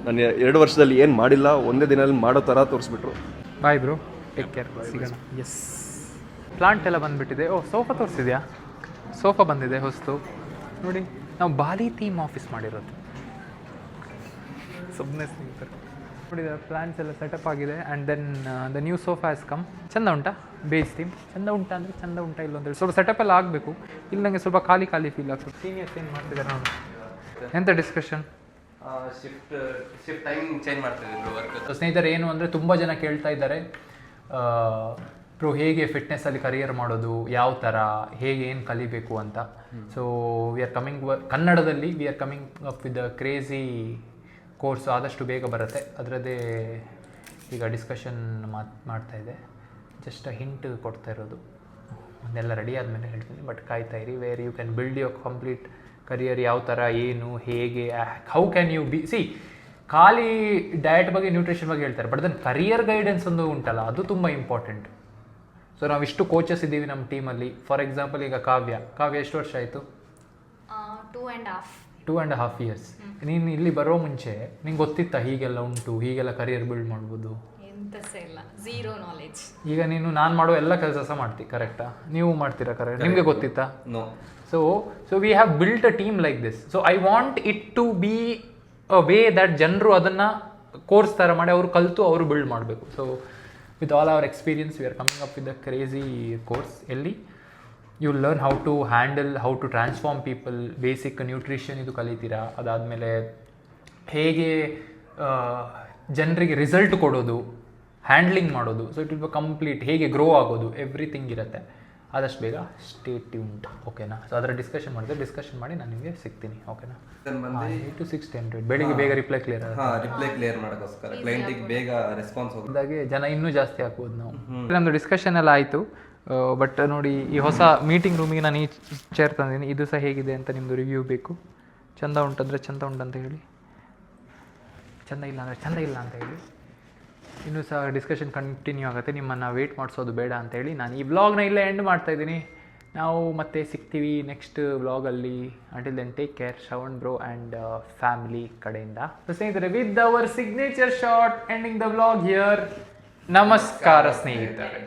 ನಾನು 2 ವರ್ಷದಲ್ಲಿ ಏನು ಮಾಡಿಲ್ಲ, ಒಂದೇ ದಿನದಲ್ಲಿ ಮಾಡೋ ಥರ ತೋರಿಸ್ಬಿಟ್ರು. ಬಾಯ್ ಬ್ರೋ, ಟೇಕ್ ಕೇರ್, ಸಿಗೋಣ. ಎಸ್, ಪ್ಲಾಂಟ್ ಎಲ್ಲ ಬಂದುಬಿಟ್ಟಿದೆ. ಓ, ಸೋಫಾ ತೋರಿಸಿದ್ಯಾ? ಸೋಫಾ ಬಂದಿದೆ ಹೊಸ್ತು ನೋಡಿ. ನಾವು ಬಾಲಿ ಥೀಮ್ ಆಫೀಸ್ ಮಾಡಿರೋದು. ಸುಮ್ಮನೆ ಸ್ನೇಹಿತರು ನೋಡಿ, ಪ್ಲಾಂಟ್ಸ್ ಎಲ್ಲ ಸೆಟಪ್ ಆಗಿದೆ. And then the new sofa has come. ಚೆಂದ ಉಂಟಾ? ಬೇಜ್ ಥೀಮ್ ಚಂದ ಉಂಟಾ ಅಂದರೆ ಚಂದ ಉಂಟಾ ಇಲ್ಲ ಅಂತೇಳಿ ಸ್ವಲ್ಪ ಸೆಟಪ್ ಎಲ್ಲ ಆಗಬೇಕು. ಇಲ್ಲಿ ನನಗೆ ಸ್ವಲ್ಪ ಖಾಲಿ ಫೀಲ್ ಆಗ್ತದೆ. ಸೀನಿಯರ್ಸ್ ಏನು ಮಾಡ್ತಿದ್ದಾರೆ ನೋಡಿ. ಎಂಥ ಡಿಸ್ಕಷನ್? ಶಿಫ್ಟ್ ಟೈಮಿಂಗ್ ಚೇಂಜ್ ಮಾಡ್ತಿದ್ರು ವರ್ಕ್. ಸ್ನೇಹಿತರೆ, ಏನು ಅಂದರೆ ತುಂಬ ಜನ ಕೇಳ್ತಾ ಇದ್ದಾರೆ, ಪ್ರೋ ಹೇಗೆ ಫಿಟ್ನೆಸ್ಸಲ್ಲಿ ಕರಿಯರ್ ಮಾಡೋದು, ಯಾವ ಥರ, ಹೇಗೆ ಏನು ಕಲಿಬೇಕು ಅಂತ. ಸೊ ವಿ ಆರ್ ಕಮಿಂಗ್ ಕನ್ನಡದಲ್ಲಿ V are coming up with the crazy course. ಆದಷ್ಟು ಬೇಗ ಬರುತ್ತೆ. ಅದರದ್ದೇ ಈಗ ಡಿಸ್ಕಷನ್ ಮಾಡ್ತಾ ಇದೆ. ಜಸ್ಟ್ ಹಿಂಟ್ ಕೊಡ್ತಾ ಇರೋದು. ಅದೆಲ್ಲ ರೆಡಿ ಆದಮೇಲೆ ಹೇಳ್ತೀನಿ, ಬಟ್ ಕಾಯ್ತಾ ಇರಿ. Where you can build your complete career, ಯಾವ ಥರ, ಏನು, ಹೇಗೆ, how can you be. See, ಖಾಲಿ ಡಯಟ್ ಬಗ್ಗೆ ನ್ಯೂಟ್ರಿಷನ್ ಬಗ್ಗೆ ಹೇಳ್ತಾರೆ, ಬಟ್ ದೆನ್ ಕರಿಯರ್ ಗೈಡೆನ್ಸ್ ಒಂದು ಉಂಟಲ್ಲ, ಅದು ತುಂಬ ಇಂಪಾರ್ಟೆಂಟ್. ಸೊ ನಾವಿಷ್ಟು ಕೋಚಸ್ ಇದ್ದೀವಿ ನಮ್ಮ ಟೀಮಲ್ಲಿ. ಫಾರ್ ಎಕ್ಸಾಂಪಲ್ ಈಗ ಕಾವ್ಯ ಎಷ್ಟು ವರ್ಷ ಆಯಿತು? 2.5 years. ನೀನು ಇಲ್ಲಿ ಬರೋ ಮುಂಚೆ ನಿಂಗೆ ಗೊತ್ತಿತ್ತಾ ಹೀಗೆಲ್ಲ ಉಂಟು, ಹೀಗೆಲ್ಲ ಕರಿಯರ್ ಬಿಲ್ಡ್ ಮಾಡ್ಬೋದು? Zero knowledge. ಈಗ ನೀನು ನಾನು ಮಾಡೋ ಎಲ್ಲ ಕೆಲಸ ಮಾಡ್ತಿ, ಕರೆಕ್ಟಾ? ನೀವು ಮಾಡ್ತೀರಾ ಕರೆಕ್ಟ್? ನಿಮಗೆ ಗೊತ್ತಿತ್ತಾ? No. So we have built a team like this. So I want it to be a way that ಜನರು ಅದನ್ನು ಕೋರ್ಸ್ ಥರ ಮಾಡಿ ಅವರು ಕಲಿತು ಅವರು ಬಿಲ್ಡ್ ಮಾಡಬೇಕು. So with all our experience we are coming up with the crazy course. ಎಲ್ಲಿ you learn how to handle, how to transform people, basic nutrition ಇದು ಕಲಿತೀರಾ. ಅದಾದಮೇಲೆ ಹೇಗೆ ಜನರಿಗೆ ರಿಸಲ್ಟ್ ಕೊಡೋದು, ಹ್ಯಾಂಡ್ಲಿಂಗ್ ಮಾಡೋದು. So it will be complete. ಹೇಗೆ grow ಆಗೋದು, ಎವ್ರಿಥಿಂಗ್ ಇರುತ್ತೆ. ಆದಷ್ಟು ಬೇಗ ಸ್ಟೇ ಟ್ಯೂನ್ಡ್, ಓಕೆನಾ? ಸೊ ಅದರ ಡಿಸ್ಕಷನ್ ಮಾಡಿ ನಾನು ನಿಮಗೆ ಸಿಗ್ತೀನಿ, ಓಕೆನಾ? 8 to 6 10 ಬೆಳಿಗ್ಗೆ ಬೇಗ ರಿಪ್ಲೈ ಕ್ಲಿಯರ್ ಮಾಡೋಕ್ಕೋಸ್ಕರ ಕ್ಲೈಂಟಿಗೆ ಬೇಗ ರೆಸ್ಪಾನ್ಸ್ ಹೋಗಿದ್ದಾಗೆ ಜನ ಇನ್ನೂ ಜಾಸ್ತಿ ಹಾಕ್ಬೋದು ನಾವು. ನಮ್ಮದು ಡಿಸ್ಕಷನ್ ಎಲ್ಲ ಆಯಿತು. ಬಟ್ ನೋಡಿ, ಈ ಹೊಸ ಮೀಟಿಂಗ್ ರೂಮಿಗೆ ನಾನು ಈ ಚೇರ್ ತಂದಿದ್ದೀನಿ. ಇದು ಸಹ ಹೇಗಿದೆ ಅಂತ ನಿಮ್ಮದು ರಿವ್ಯೂ ಬೇಕು. ಚಂದ ಉಂಟಂದರೆ ಚಂದ ಉಂಟಂತ ಹೇಳಿ, ಚಂದ ಇಲ್ಲ ಅಂದರೆ ಚಂದ ಇಲ್ಲ ಅಂತ ಹೇಳಿ. ಇನ್ನೂ ಸಹ ಡಿಸ್ಕಷನ್ ಕಂಟಿನ್ಯೂ ಆಗುತ್ತೆ. ನಿಮ್ಮನ್ನು ವೇಟ್ ಮಾಡಿಸೋದು ಬೇಡ ಅಂತೇಳಿ ನಾನು ಈ ವ್ಲಾಗ್ನ ಇಲ್ಲೇ ಎಂಡ್ ಮಾಡ್ತಾಯಿದ್ದೀನಿ. ನಾವು ಮತ್ತೆ ಸಿಗ್ತೀವಿ ನೆಕ್ಸ್ಟ್ ವ್ಲಾಗಲ್ಲಿ. Until then take care. Shravan bro and family ಕಡೆಯಿಂದ. ಸ್ನೇಹಿತರೆ, with our signature shot ending the vlog here. ನಮಸ್ಕಾರ ಸ್ನೇಹಿತರೆ.